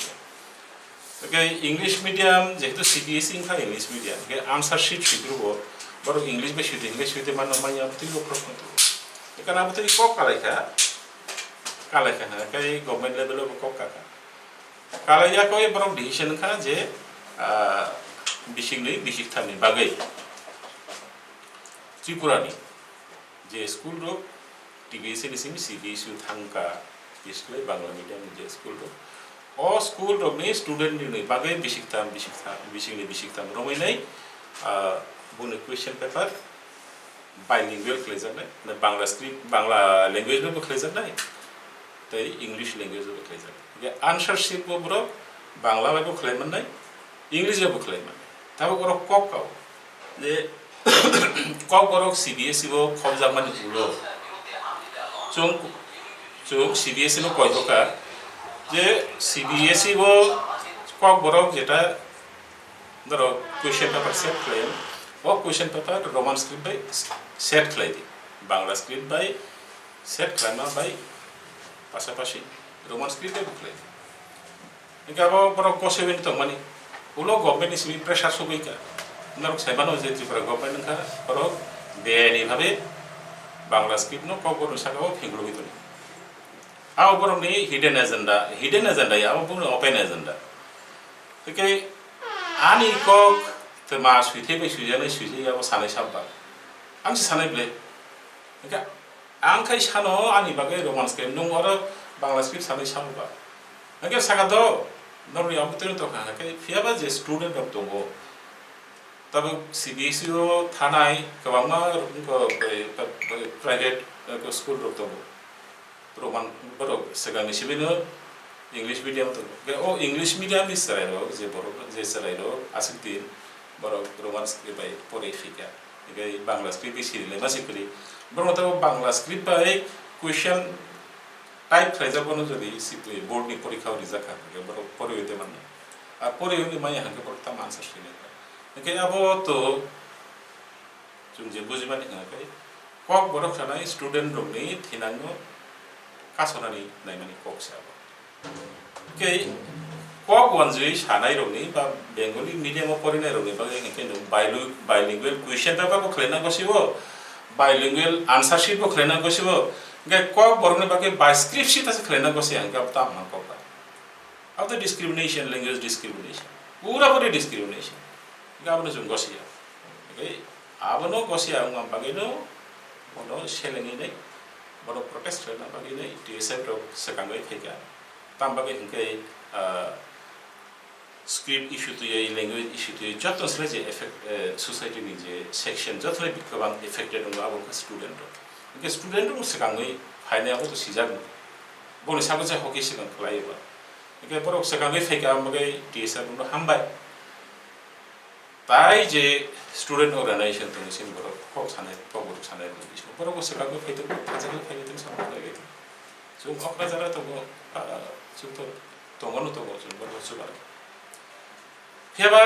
ओके इंग्लिश मीडियम जेहेतु सीबीएसई का इंग्लिश मीडियम के आंसर शीट शिग्रुबो बरो इंग्लिश में शिट इंग्लिश में मान माया तिलो प्रश्न तो एकाना बते को कालायका ना कई गवर्नमेंट लेवल में को काका कालाया को बरो डिसिजन का जे बिसिंगनि बिसिकथानि बागै त्रिपुरानि जे स्कूल रो टीबीएसई नि सीबीएसई थांका इसले बांग्ला मीडियम जे स्कूल रो ओ स्कूल रो नि स्टूडेंट नि बागै बिसिंगनि बिसिकथाम रमायनाय बुनो क्वेश्चन पेपर बाइलिंगुअल खलायजानाय ना बांग्ला स्क्रिप्ट बांग्ला लैंग्वेज में खलायजानाय तै इंग्लिश लैंग्वेज में खलायजानाय जे आंसर शीट बो ब्रो बांग्ला में खलायमनाय इंग्लिश में खलायमनाय ताबो गरो ककाव जे कक बरक सीबीएसई वो खबजा माने उलो जों सीबीएसई नो कयका जे सीबीएसई वो कक बरक जेटा धरो क्वेश्चन पेपर सेट क्लेम वो क्वेश्चन पेपर रोमान स्क्रिप्ट बाय सेट क्लेदी बांग्ला स्क्रिप्ट बाय सेट क्लेमा बाय पासापासी रोमान स्क्रिप्ट बाय क्लेदी इनका बरक कोसेबिन तो माने उलो गवर्नमेंट नि सिबि प्रेसार सगैका नरक साइबानो जे त्रिपुरा गवर्नमेंट का पर बेनि भाबे बांग्ला स्क्रिप्ट नो कबर सागाव फिंगलुबि तनि आव बरनि हिडन एजेंडा या बुनो ओपन एजेंडा ओके आनि कक त मा सुइथे बे सुइजाने सुइजायाव सानै साबा आं सानै ब्ले ओके आं खाय सानो आनि बागै रोमान स्क्रिप्ट नं आरो बांग्ला स्क्रिप्ट सानै साबा ओके सागादो नरनि आबुतनि तो खाके फियाबा जे स्टूडेंट अफ दंगो तब सीबीएसई ओ थानाय गोबांमा प्राइवेट स्कूल रक दं रोमान बरक सगानि सिबिनो इंग्लिश मीडियम तो ओ इंग्लिश मीडियम नि सरायरो जे बरक जे सरायरो आसिकतिन बरक रोमान स्क्रिप्ट बाय परेफिका गय बांग्ला स्क्रिप्ट सिरिले मासिकरि बरक तो बांग्ला स्क्रिप्ट बाय क्वेश्चन टाइप खायजाबनो जदि सिपि बोर्ड नि परीक्षा रिजाका बरक परेते माने आ परेनि माय हांके बरक ता आंसर सिने ओके अब तो जों जे बुजिबानि हाङाखै कक बरक थानाय स्टूडेंट रकनि थिनांगो कासनानि नायमानि कक साबो ओके कक वनजै सानाय रकनि बा बेंगली मीडियम फरायनाय रकनि बा हांके बाइलिंगुअल क्वेश्चन पेपर को खलायनांगौसिबो बाइलिंगुअल आंसर शीट को खलायनांगौसिबो ओके कक बरकनि बागै बाय स्क्रिप्ट शीट आसे खलायनांगौसि हांके अब ताम हांको अब तो डिस्क्रिमिनेशन लैंग्वेज डिस्क्रिमिनेशन पूरा डिस्क्रिमिनेशन गाबनो जों गसिया ओके आबनो गसिया उम बागैनो बनो सेलेनि नै बनो प्रोटेस्ट होना बागैनो टीएसएफ रो सकांगै फैगा ताम बागै हंकै script issue to ye language issue to ye jotto sle je effect society ni je section jotto bikabang affected on abo student ke student mo sekangai haine abo to sijan boni sago ja hoki sigan klai ba ke borok sekangai feka magai tsr no hambai tai je student organization to sim borok ko sanai borok sanai borok sekangai feito pajaga feito sama lagi so okra jara to so to tongono to borok subar Heba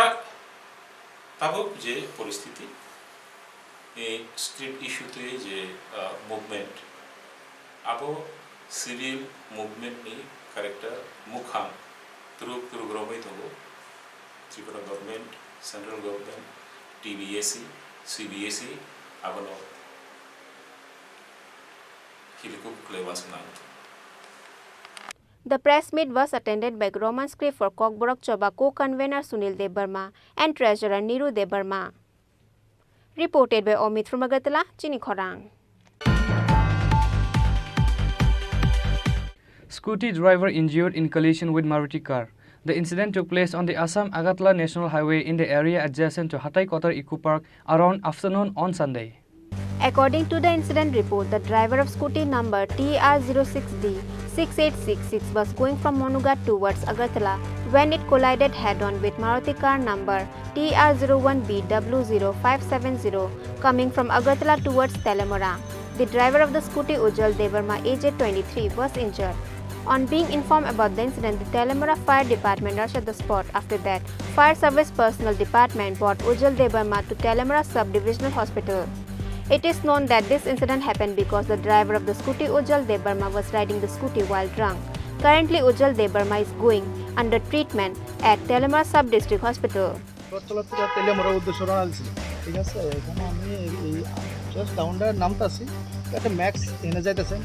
tabuk je परिस्थिति ये script issue तो ये जे movement abo civil movement ni character mukham through grobai to Tripura government central government TBSC CBSC abo no hiliku klevans nang The press meet was attended by Roman script for Kokborok Choba co-convener Sunil Debarma and treasurer Niru Debarma. Reported by Omid from Agartala, Chini Khorang. Scooty driver injured in collision with Maruti car. The incident took place on the Assam-Agartala National Highway in the area adjacent to Hatai Kotar Eco Park around afternoon on Sunday. According to the incident report, the driver of scooty number TR06D6866 was going from Monugat towards Agartala when it collided head-on with Maruti car number TR01BW0570 coming from Agartala towards Telemora. The driver of the scooty, Ujjwal Debarma, aged 23, was injured. On being informed about the incident, the Telemora Fire Department rushed at the spot. After that, Fire Service Personnel Department brought Ujjwal Debarma to Telemora Sub-Divisional Hospital. It is known that this incident happened because the driver of the scooty, Ujjwal Debarma, was riding the scooty while drunk. Currently, Ujjwal Debarma is going under treatment at Telemora Sub-District Hospital. Teliamura উদ্দেশ্য আনছি ঠিক আছে এখানে আমি এই just ডাউনটার নামতাছি একটা max এনে যাইতেছে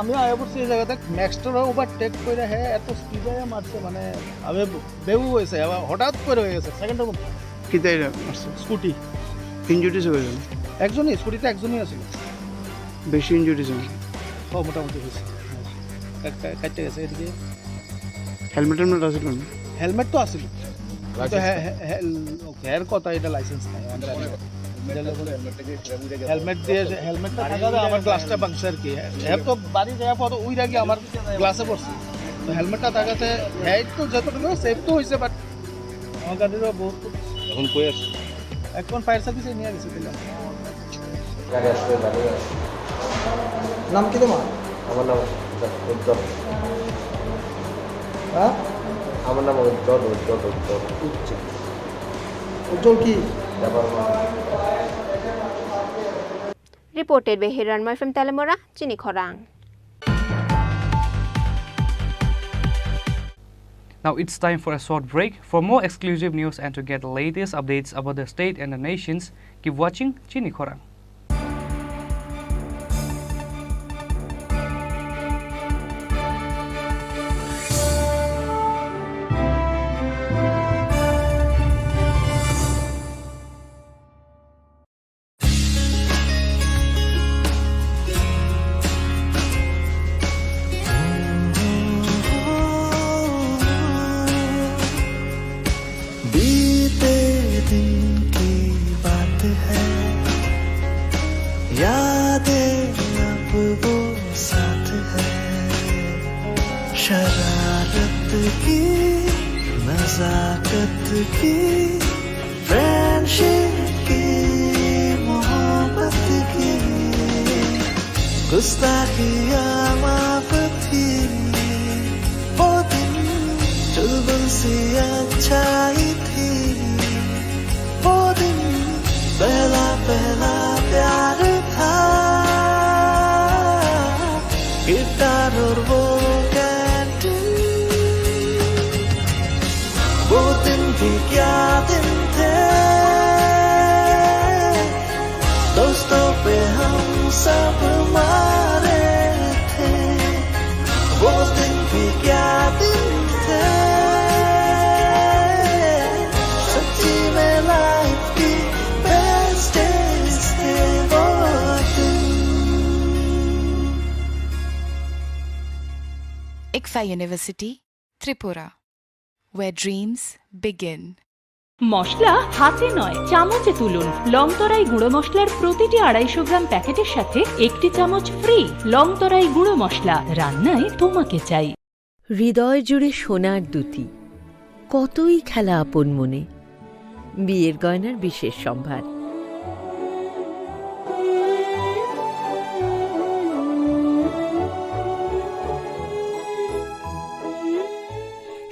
আমি আয়া পড়ছি এই জায়গাতে ম্যাক্সটারও ওভারটেক করে হ্যাঁ এত স্পিডে মারছে মানে আমি বেউ হয়েছে হঠাৎ করে হয়ে গেছে সেকেন্ডের মধ্যে কিতাই মারছে স্কুটি ইনজুরিজ হয়েছে একজনই স্কুটিতে একজনই আছিল বেশি ইনজুরিজ হয়েছে মোটামুটি হয়েছে কাটতে গেছে এদিকে হেলমেট আছে হেলমেট তো আছিল হেয়ার কথা এটা লাইসেন্স নাই হেলমেট দিয়ে হেলমেটটা থাকাতে আমার গ্লাসটা ভাঙছে আর কি হ্যাঁ তো বাড়ি যাওয়ার পর ওই আগে আমার গ্লাসে পড়ছে তো হেলমেটটা থাকাতে হ্যাঁ তো যতটুকু সেফ তো হয়েছে বাট আমার গাড়িরও বহুত এখন কই আছে এখন ফায়ার সার্ভিসে নিয়ে গেছে দিলাম গাড়ি আসবে গাড়ি নাম কি তোমার আমার নাম উজ্জ্বল হ্যাঁ আমার নাম উজ্জ্বল কি Reported by Hiranmoy from Telemora, Chini Khorang. Now it's time for a short break. For more exclusive news and to get the latest updates about the state and the nations, keep watching Chini Khorang. शरारत की नजाकत की friendship की मोहब्बत की गुस्ताखियाँ माफ थी वो दिन चुलबुल सी अच्छाई थी वो दिन पहला पहला प्यार था गिटार और वो वो दिन भी क्या दिन थे दोस्तों पे हम सब मारे थे वो दिन भी क्या दिन थे सच्ची में लाइफ की बेस्ट डेज थे वो दिन। ICFA University, Tripura. where dreams begin. মশলা হাতে নয় চামচে তুলুন লংতরাই গুঁড়ো মশলার প্রতিটি 250 গ্রাম প্যাকেটের সাথে একটি চামচ ফ্রি লংতরাই গুঁড়ো মশলা রান্নায় তোমাকে চাই হৃদয় জুড়ে সোনার দুটি কতই খেলা আপন মনে বিয়ের গয়নার বিশেষ সম্ভার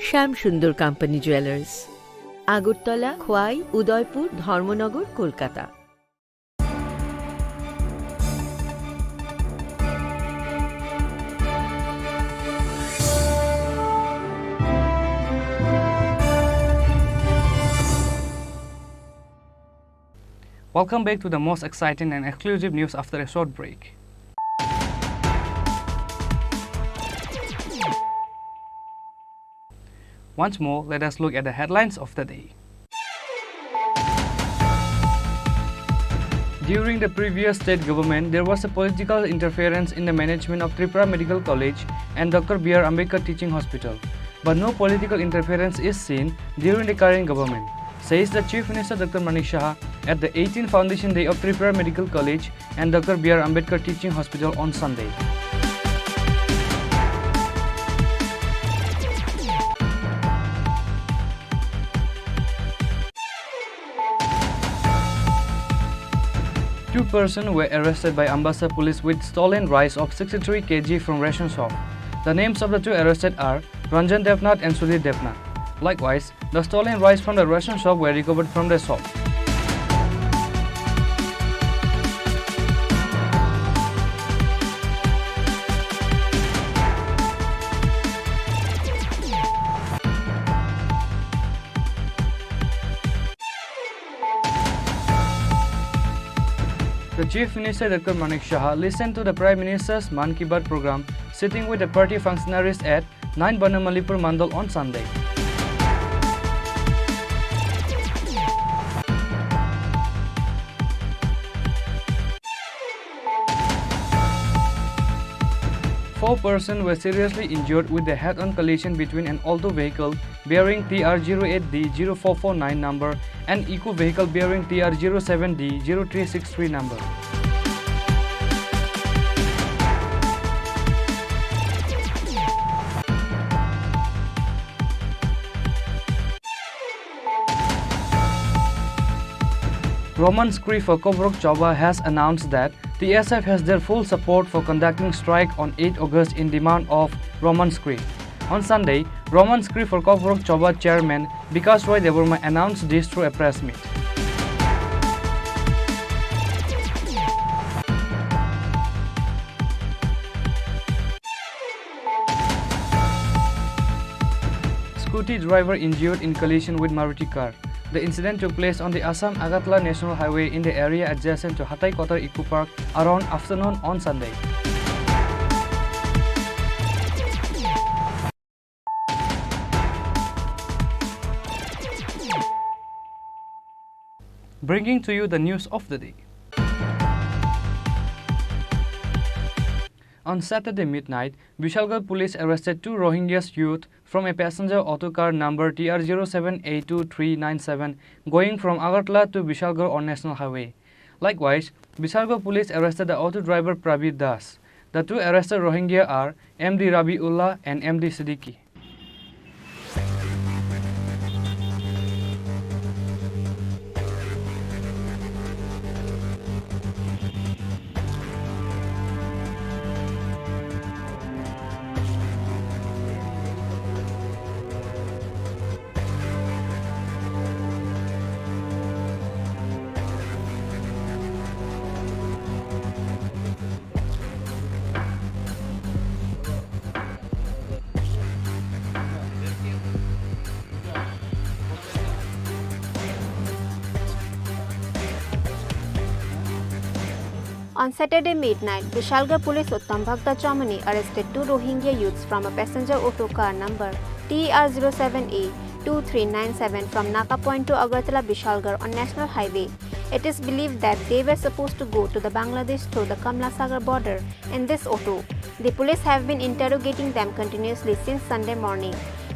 শ্যাম সুন্দর company jewellers Agartala Khowai Udaipur Dharmanagar Kolkata Welcome back to the most exciting and exclusive news after a short break. Once more, let us look at the headlines of the day. During the previous state government, there was a political interference in the management of Tripura Medical College and Dr. B.R. Ambedkar Teaching Hospital. But no political interference is seen during the current government, says the Chief Minister Dr. Manik Saha at the 18th Foundation Day of Tripura Medical College and Dr. B.R. Ambedkar Teaching Hospital on Sunday. Two persons were arrested by Ambassa police with stolen rice of 63 kg from ration shop. The names of the two arrested are Ranjan Devnath and Sudhir Devnath. Likewise, the stolen rice from the ration shop were recovered from the shop. The Chief Minister Dr. Manik Saha listened to the Prime Minister's Man Ki Baat program sitting with the party functionaries at 9 Banamalipur Mandal on Sunday. Four persons were seriously injured with a head-on collision between an Alto vehicle bearing TR08D0449 number and Eco vehicle bearing TR07D0363 number. Roman Scree for Kobrok Choba has announced that the SF has their full support for conducting strike on 8 August in demand of Roman Scree. On Sunday, Roman Scree for Kobrok Choba chairman Bikas Roy Devarma announced this through a press meet. Scooty driver injured in collision with Maruti car. The incident took place on the Assam-Agatla National Highway in the area adjacent to Hatai Kotar Eco Park around afternoon on Sunday. Bringing to you the news of the day. On Saturday midnight, Vishalgarh police arrested two Rohingya youth from a passenger auto car number TR07A2397 going from Agartala to Vishalgarh on National Highway. Likewise, Vishalgarh police arrested the auto driver Prabir Das. The two arrested Rohingya are MD Rabiullah and MD Siddiqui. On Saturday midnight, Vishalgarh police Uttam Bhakta Chamani arrested two Rohingya youths from a passenger auto car number TR07A2397 from Naka Point to Agartala Vishalgarh on National Highway. It is believed that they were supposed to go to the Bangladesh through the Kamla Sagar border in this auto. The police have been interrogating them continuously since Sunday morning.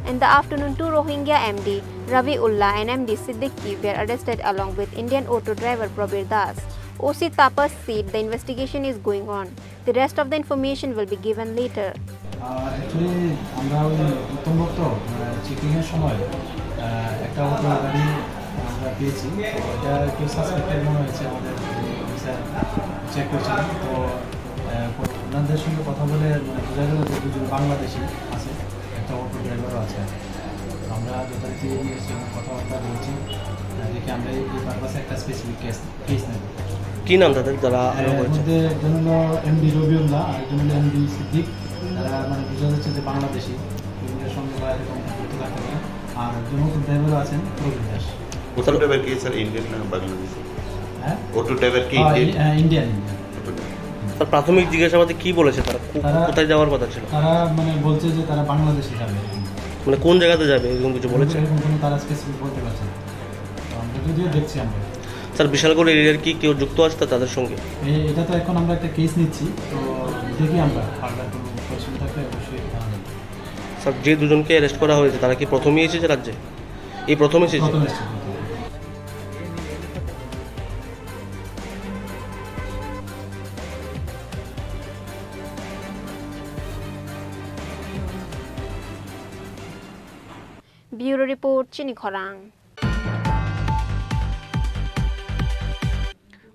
In the afternoon, 2 Rohingya MD Ravi Ullah and MD Siddiqui were arrested along with Indian auto driver Prabir Das. OC Tapas said the investigation is going on. The rest of the information will be given later. Actually, আমরা ওই উত্তমভক্ত চেকিংয়ের সময় একটা auto গাড়ি আমরা পেয়েছি, তো এটা একটু সাসপেক্টেড মনে হয়েছে, আমাদের অফিসার চেক করছিলেন। তো ওনাদের সঙ্গে কথা বলে বোঝা গেল যে দুজন বাংলাদেশি আছে, একটা অটো ড্রাইভারও আছে। আমরা যথারীতি কথাবার্তা বলছি, দেখি আমরা এই পারপাসে একটা স্পেসিফিক কেস নেব। কী নাম তাদের যারা মধ্যে একজন হলো MD রবিউল্লাহ আর একজন হলো MD সিদ্দিক। তারা মানে বোঝা যাচ্ছে যে বাংলাদেশি, ইন্ডিয়ার সঙ্গে বা এরকম যুক্ত থাকতে পারে। আর একজন অটো ড্রাইভারও আছেন প্রবীর দাস। অটো ড্রাইভার কি স্যার ইন্ডিয়ান না বাংলাদেশি? হ্যাঁ, অটো ড্রাইভার কি ইন্ডিয়ান। তার প্রাথমিক জিজ্ঞাসাবাদে কি বলেছে তারা কোথায় যাওয়ার কথা ছিল? তারা মানে বলছে যে তারা বাংলাদেশে যাবে। মানে কোন জায়গাতে যাবে এরকম কিছু বলেছে? এরকম কোনো তারা স্পেসিফিক বলতে পারছে না। তো আমরা যদিও দেখছি আমরা। স্যার বিশালগড় এরিয়ার কি কেউ যুক্ত আছে তাদের সঙ্গে? এটা তো এখন আমরা একটা কেস নিচ্ছি, তো দেখি আমরা ফার্দার কোনো কোয়েশ্চেন থাকলে অবশ্যই জানাবো। স্যার যে দুজনকে অ্যারেস্ট করা হয়েছে তারা কি প্রথমেই এসেছে রাজ্যে? এই প্রথম এসেছে? Bureau Report, Chini Khorang.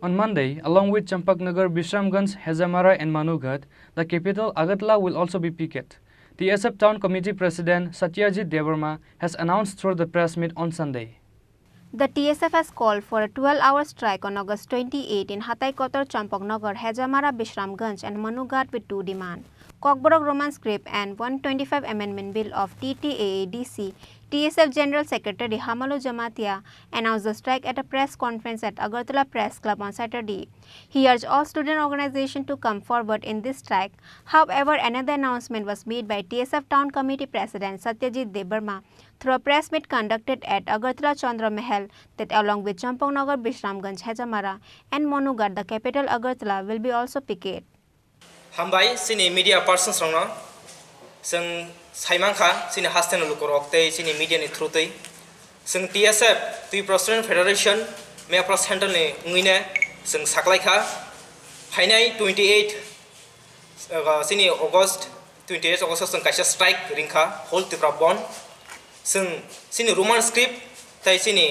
On Monday, along with Champaknagar, Bishramganj, Hezamara and Manughat, the capital Agartala will also be picketed. The TSF Town Committee President Satyajit Devarma has announced through the press meet on Sunday. The TSF has called for a 12-hour strike on August 28 in Hataikotar, Champaknagar, Hezamara, Bishramganj and Manughat with two demands: Kokborok Roman Script and 125 Amendment Bill of TTAADC. TSF General Secretary Hamalu Jamatia announced the strike at a press conference at Agartala Press Club on Saturday. He urged all student organizations to come forward in this strike. However, another announcement was made by TSF Town Committee President Satyajit Devarma through a press meet conducted at Agartala Chandra Mahal that along with Champaknagar, Bishramganj, Hezamara and Manughat, the capital Agartala will be also picketed. Hambai sini media persons rongno sing saimangkha sini hasten lukorok tei sini media ni through tei sing TSF Tripura Student Federation me apro center ni nguine sing saklaikha phainai 28 sini August 28 August sing kaisa strike ringkha whole Tripura bond sini Roman script tei sini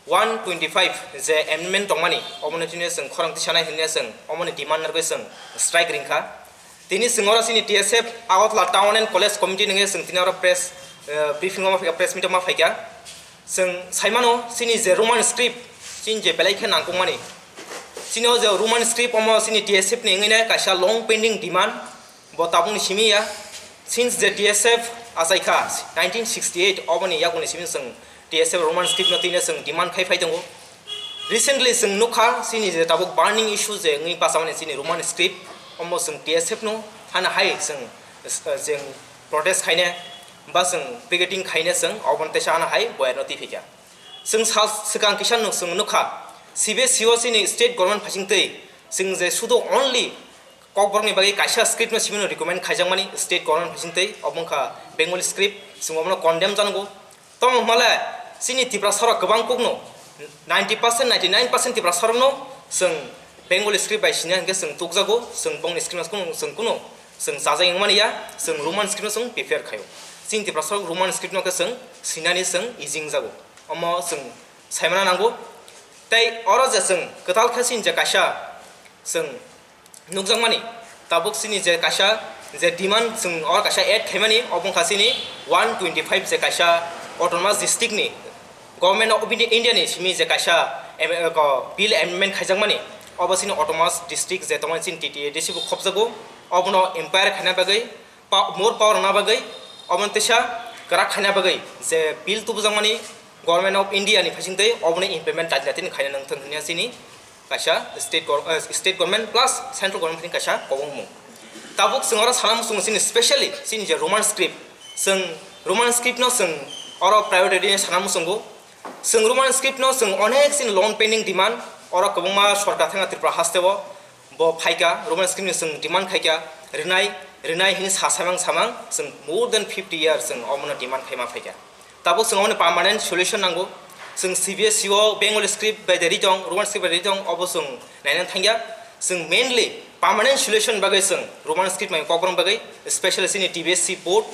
125 je amendment tongmani omone jine sing khorang tisanai hinne sing omone demand narbe sing strike ringkha tini singora sini TSF Agartala Town and College Committee ninge sing tinara press briefing ma press meet ma phaika sing saimano sini je Roman script sin je belai khe nangkongmani sini je Roman script omo sini TSF ni ngine kaisa long pending demand bo tabung simiya since the TSF asaika 1968 oboni yakuni simin sing TSF Roman script no tine sing demand khai phai tongo recently sing nukha sini je tabuk burning issue je ngi pasamani sini Roman script omo sing TSF no hana hai sing jeng protest khaine ba sing picketing khaine sing obon te sana hai boy notifica sing sikang kisan no sing nukha CBSE sini state government phasing tei sing je sudo only kokborok ni bagi kaisa script no simino recommend khaijang mani state government phasing tei obongkha Bengali script sing obno condemn jango tom mala sini Tripura sarok gobang kokno 90% 99% Tripura sarok no sing Bengali script by Sinan ke sing tukjago sing bong script sing kuno sing saja yang mania sing Roman script sing prefer khayo sing Tripura sarok Roman script no ke sing Sinani sing easing jago omo sing saimana nango tai oro je sing ketal khasin je kasha sing nukjang mani tabuk sini je kasha je demand sing or kasha add khaimani obong khasini 125 je kasha autonomous district ni government of India ni simi je kasha bill amendment khaijang mani obasini autonomous district je tomon sin TTADC bu khopjago obno empire khana bagai more power na bagai obon tesha kara khana bagai je bill tu bujang mani government of India ni phasingtei obno implement tajlatin khaina nang thangnia sini kasha state government plus central government ni kasha kobongmu tabuk singora salam sung sini specially sini je Roman script sing Roman script no sing oro private edition salam sungo sing Roman script no sing onek sin long pending demand oro kobongma sarkar thanga Tripura hastebo bo phaika roman script ni sung demand khaika renai hin samang sung more than 50 years sung omona demand khaima phaika tabo sung omona permanent solution nango sung CBSE o bengali script by the rijong roman script by the rijong obo sung nainan thangya sung mainly permanent solution bagai sung roman script mai kokrom bagai especially sini TBSC board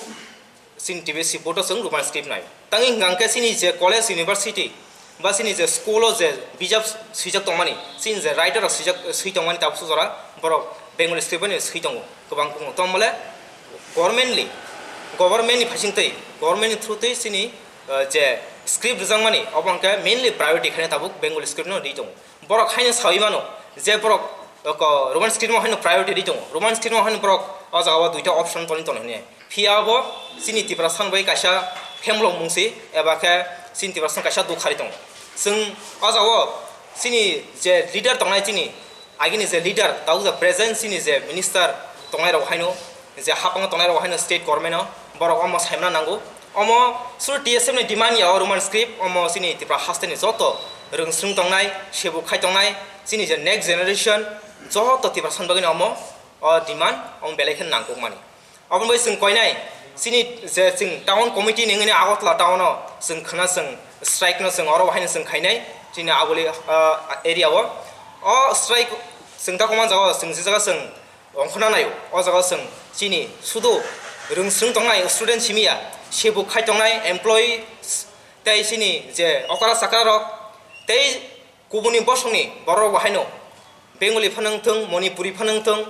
sin TBSC board sung roman script nai tangi ngangke sini je college university ba sini je school o je bijab sijak tongmani sin je writer o sijak sui tongmani tapsu jora borok bengali script ni sui tongo kobang kong tomole government ni phasingtei government ni through tei sini je script jangmani obangke mainly private khane tabuk bengali script no di tongo borok khaine sawi mano je borok roman script mo haino private di tongo roman script mo haino borok ajawa duita option toni ne phiabo sini Tripura sanbai kaisa femlong mungsi eba ke sini Tripura sang kaisa dukhari tongo sung ajawa sini je leader tongnai sini agini je leader tau the present sini je minister tongnai ro haino je hapang tongnai ro haino state government no borok amo saimna nango amo sur TSM ni demand ya roman script amo sini Tripura hasteni joto rungsung tongnai sebu khai tongnai sini je next generation joto Tripura sanbagini amo demand amo belekhen nangko mani abo bai sung koinai sini je sing town committee ningni agotla town no sung khana sung strike no sung oro haino sung khainai sini agoli area o strike sung ta koman jaga sung je jaga sung ongkhona nayo o jaga sung sini sudo rungsung tongnai student chimiya sebu khai tongnai employee tei sini je okara sakara rok tei kubuni bosongni borok haino bengali phanangthung monipuri phanangthung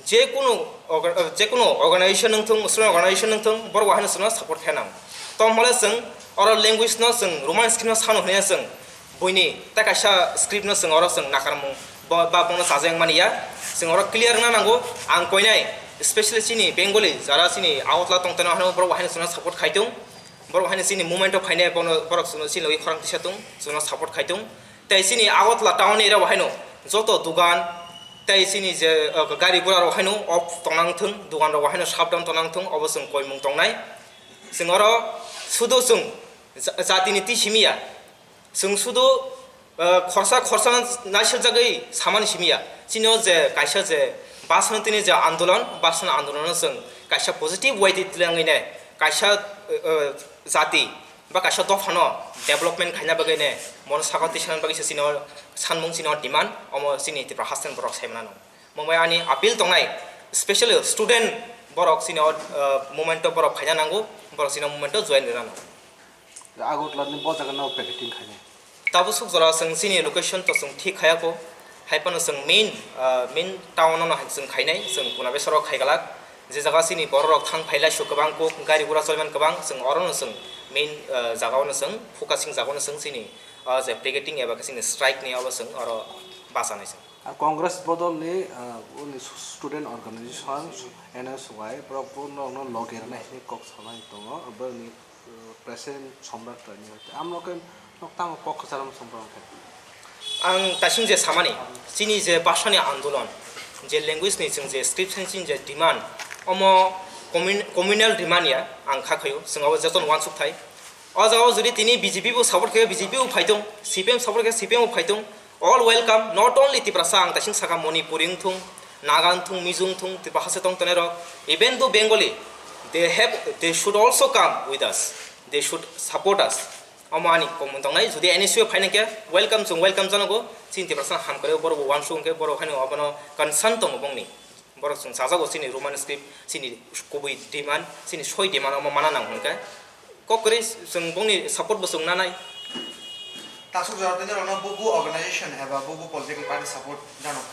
je kono organization nangthung student organization nangthung borok haino suna support khanam tom hole sung oro language no sung roman script no sano hne sung boini ta kaisa script no sung oro sung nakarmu ba bono sajeng maniya sung oro clear na nango ang koinai especially sini bengali jara sini outla tongtana hano borok haino suna support khaitung borok haino sini movement of haine bono borok sunu sini loi khorang tisatung suna support khaitung tai sini outla town era haino joto dugan tai sini je gari gora ro haino off tonangthung dugan ro haino shutdown tonangthung obosung koimung tongnai singoro sudo sung jatini tisimiya sung sudo khorsa naisir jagai samani simiya sino je kaisa je basantini je andolon sung kaisa positive way tilangai ne kaisa jati ba kaisa dofano development khaina bagai ne mon sakati sanan bagai sino sanmung sino demand omo sini Tripura hasten borok saimana no mumbai ani appeal tongnai especially student borok sino moment borok khaina nango borok sino moment join rano agot ladni bojaga no packeting khaine tabu suk jara sung sini location to sung thik khaya ko haipano sung main town no sung khainai sung kuna besoro khaigalak je jaga sini borok thang phaila su kabang ko gari gura solman kabang sung oron sung main jaga no sung focusing jaga no sung sini je picketing eba sini strike ni aba sung oro basanai sung congress bodol ni student organization NSY propurno no loger na he kok samai tongo abani present somrat tani amloken noktang kok salam sombang ang tasing je samani sini je bashani andolon je language ni sung je script sin je demand omo communal demand ya ang khakhayo sungabo jeton one suk thai ajago jodi tini BJP bo support ke BJP bo phaitong CPM support ke CPM bo phaitong all welcome not only Tripura sang tasing saka Manipuring thung Nagan thung Mizung thung Tripura hasetong tonero even though Bengali they should also come with us they should support us amani komong nai jodi NSU phaine ke welcome janago sin Tripura sang ham kare bor one sung ke bor khani abono concern tong bongni bor sung sajago sini roman script sini kubui demand sini soi demand amo mana nang hunka kokri sung bongni support bo sung nanai tasuk jarate no bubu organization eba bubu political party support jano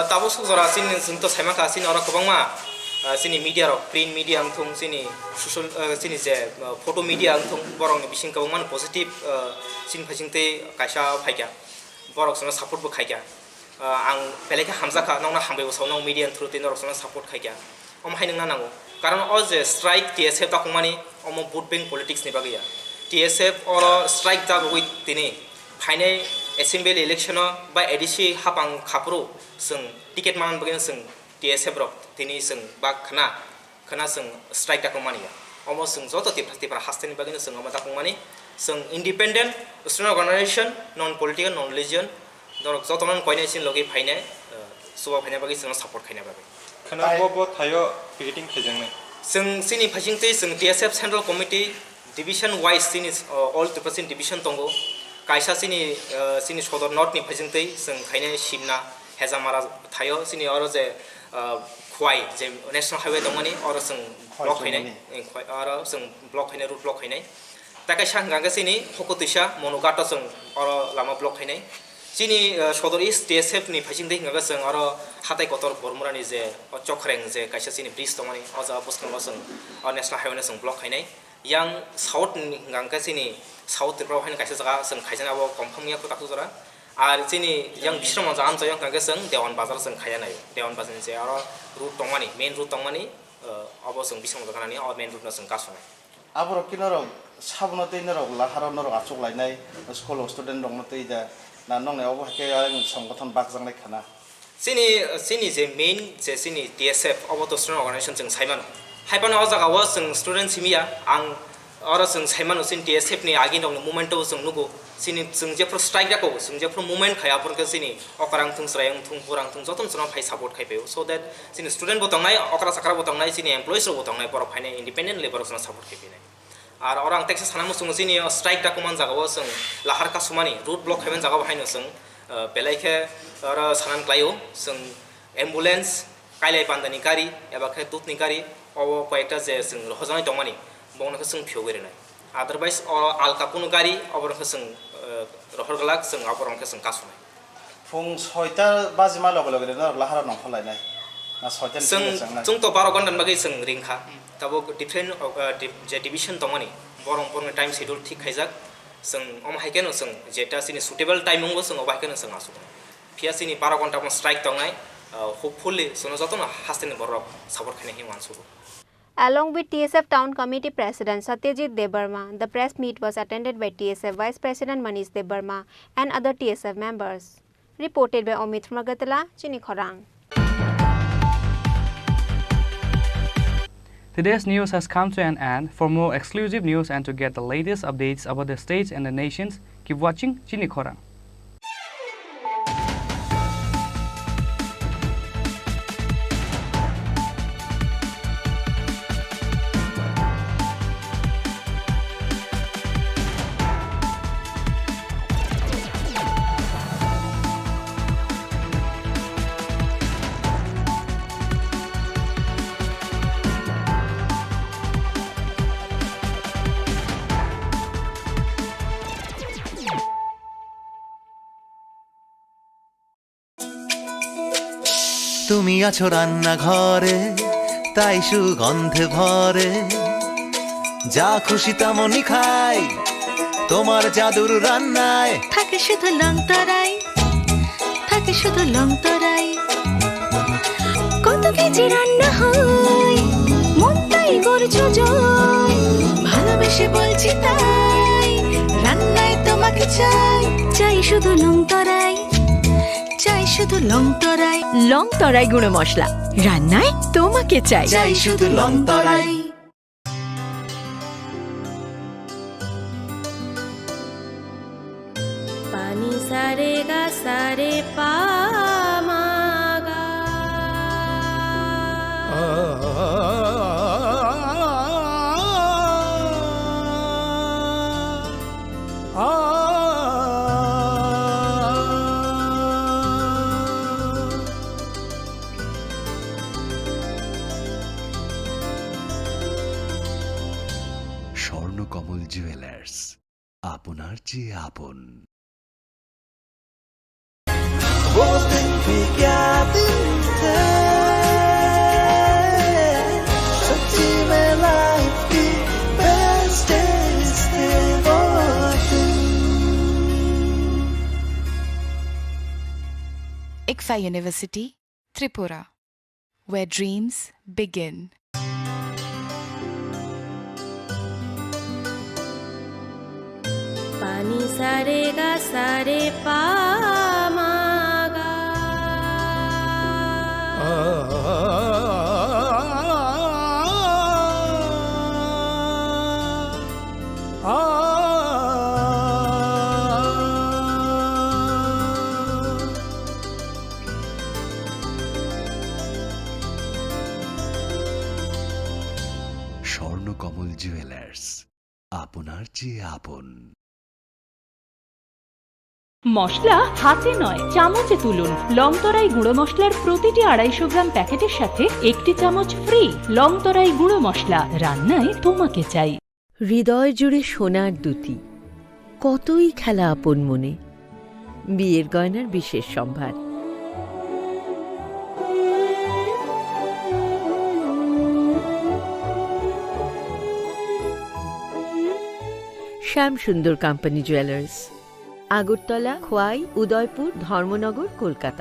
tabu suk jara sin sung to saima ka sin ora kobangma sini media ro print media ang thung sini social sini je photo media ang thung borong bising kabangman positive sin phasingte kaisa phaikya borok suna support bo khaikya ang peleka hamza ka nongna hambe bo sawnong media through tin rok suna support khaikya om hainung na nango karon o je strike TSF ta kumani omo vote bank politics ni bagaya TSF or strike ta with tini phaine assembly election ba ADC hapang khapro sung ticket manan bagin sung TSF rok tini sung ba khana sung strike ta kumani omo sung joto Tripura hasten bagin sung omo ta kumani sung independent student organization non political non religion dorok jotonan koine sin logi phaine suba phane bagi sung support khaina bagi khana bo thayo picketing khajang sung sini phajing te sung TSF Central Committee division wise sini all the percent division tongo kaisa sini sodor north ni phajing te sung khaine simna hezamara thayo sini aro je khwai je national highway dongani aro sung block khaine aro sung block khaine route block khaine takai sang ganga sini hokotisha monogato sung aro lama block khaine sini sodor east TSF ni phajing te ngaga sung aro hatai kotor bormurani je chokreng je kaisa sini bridge dongani oja boskan sung national highway sung block khaine yang south ni ganga sini south Tripura hain kaisa jaga sung khaijana abo confirm ya ko taksu jara আর চিনি yang bisram jam jayang kage sung dewan bazar sung khaya nai dewan bazar je aro route tongmani main route tongmani abo sung bisram jaganani abo main route na sung kasone aboro kinoro sabno teinoro laharo noro achuk lainai school student rong tei da na nong ne obo hake সংগঠন বাকজাং lai khana sini je main je sini TSF abo to student organization sung saimano haipano o jaga wa sung student simia ang aro sung saimano sin TSF ni agin dong movement o sung nugo sini sung je pro strike da ko sung je pro movement khaya por ke sini okarang thung srayang thung purang thung joton sona phai support khai peo so that sini student botong nai okara sakra botong nai sini employees ro botong nai por phai nai independent labor sona support khai peo ar orang texas sanam sung sini strike da ko man jaga o sung lahar ka sumani road block khaben jaga bhaino sung belai khe aro sanan klaio sung ambulance kailai pandani gari eba khe tutni gari obo koyekta je sung hojani tongmani bongna khe sung phio gere nai otherwise alka kuno gari obor khe sung rohor galak sung aborong khe sung kasune phung 6টা বাজিমা লগে লগে না লাহারা নং ফলাইনাই না 6টা sung to 12 ঘন্টা bagi sung ringkha tabo different je division tongmani borong borong time schedule thik khaijak sung om haikeno sung jeta sini suitable time ngo sung obaikeno sung asu pia sini 12 ঘন্টা strike tongnai hopefully sono jotono hastene borok support khane hi mansuru. Along with TSF Town Committee President Satyajit Debarma, the press meet was attended by TSF Vice President Manish Debarma and other TSF members. Reported by Omid Magatala, Chini Khorang. Today's news has come to an end. For more exclusive news and to get the latest updates about the states and the nations, keep watching Chini Khorang. তুমি আছো রান্না ঘরে তাই সুগন্ধে ভরে যা খুশি তেমনই খাই তোমার জাদুর রান্নায় থাকে শুধু লংতরাই থাকে শুধু লংতরাই কত কেজি রান্না হয় মন তাই করছো জয় ভালোবেসে বলছি তাই রান্নায় তোমাকে চাই চাই শুধু লংতরাই চাই শুধু লংতরাই লংতরাই গুঁড়ো মশলা রান্নায় তোমাকে চাই চাই শুধু লংতরাই পানি সারে গা সারে পা মা গা স্বর্ণকমল জুয়েলার্স আপনার চেয়ে আপন सच्ची में लाइफ की बेस्ट डेज थे वो दिन। ICFA University, Tripura, where dreams begin. पानी सारे गा सारे पा मा गा স্বর্ণকমল জুয়েলার্স আপনার চেয়ে আপন। মশলা হাতে নয় চামচে তুলুন। লংতরাই গুঁড়ো মশলার প্রতিটি 250 গ্রাম প্যাকেটের সাথে 1টি চামচ ফ্রি। লংতরাই গুঁড়ো মশলা, রান্নায় তোমাকে চাই। হৃদয় জুড়ে সোনার দুটি, কতই খেলা আপন মনে। বিয়ের গয়নার বিশেষ সম্ভার। শ্যাম সুন্দর কোম্পানি জুয়েলার্স, আগরতলা, খোয়াই, উদয়পুর, ধর্মনগর, কলকাতা।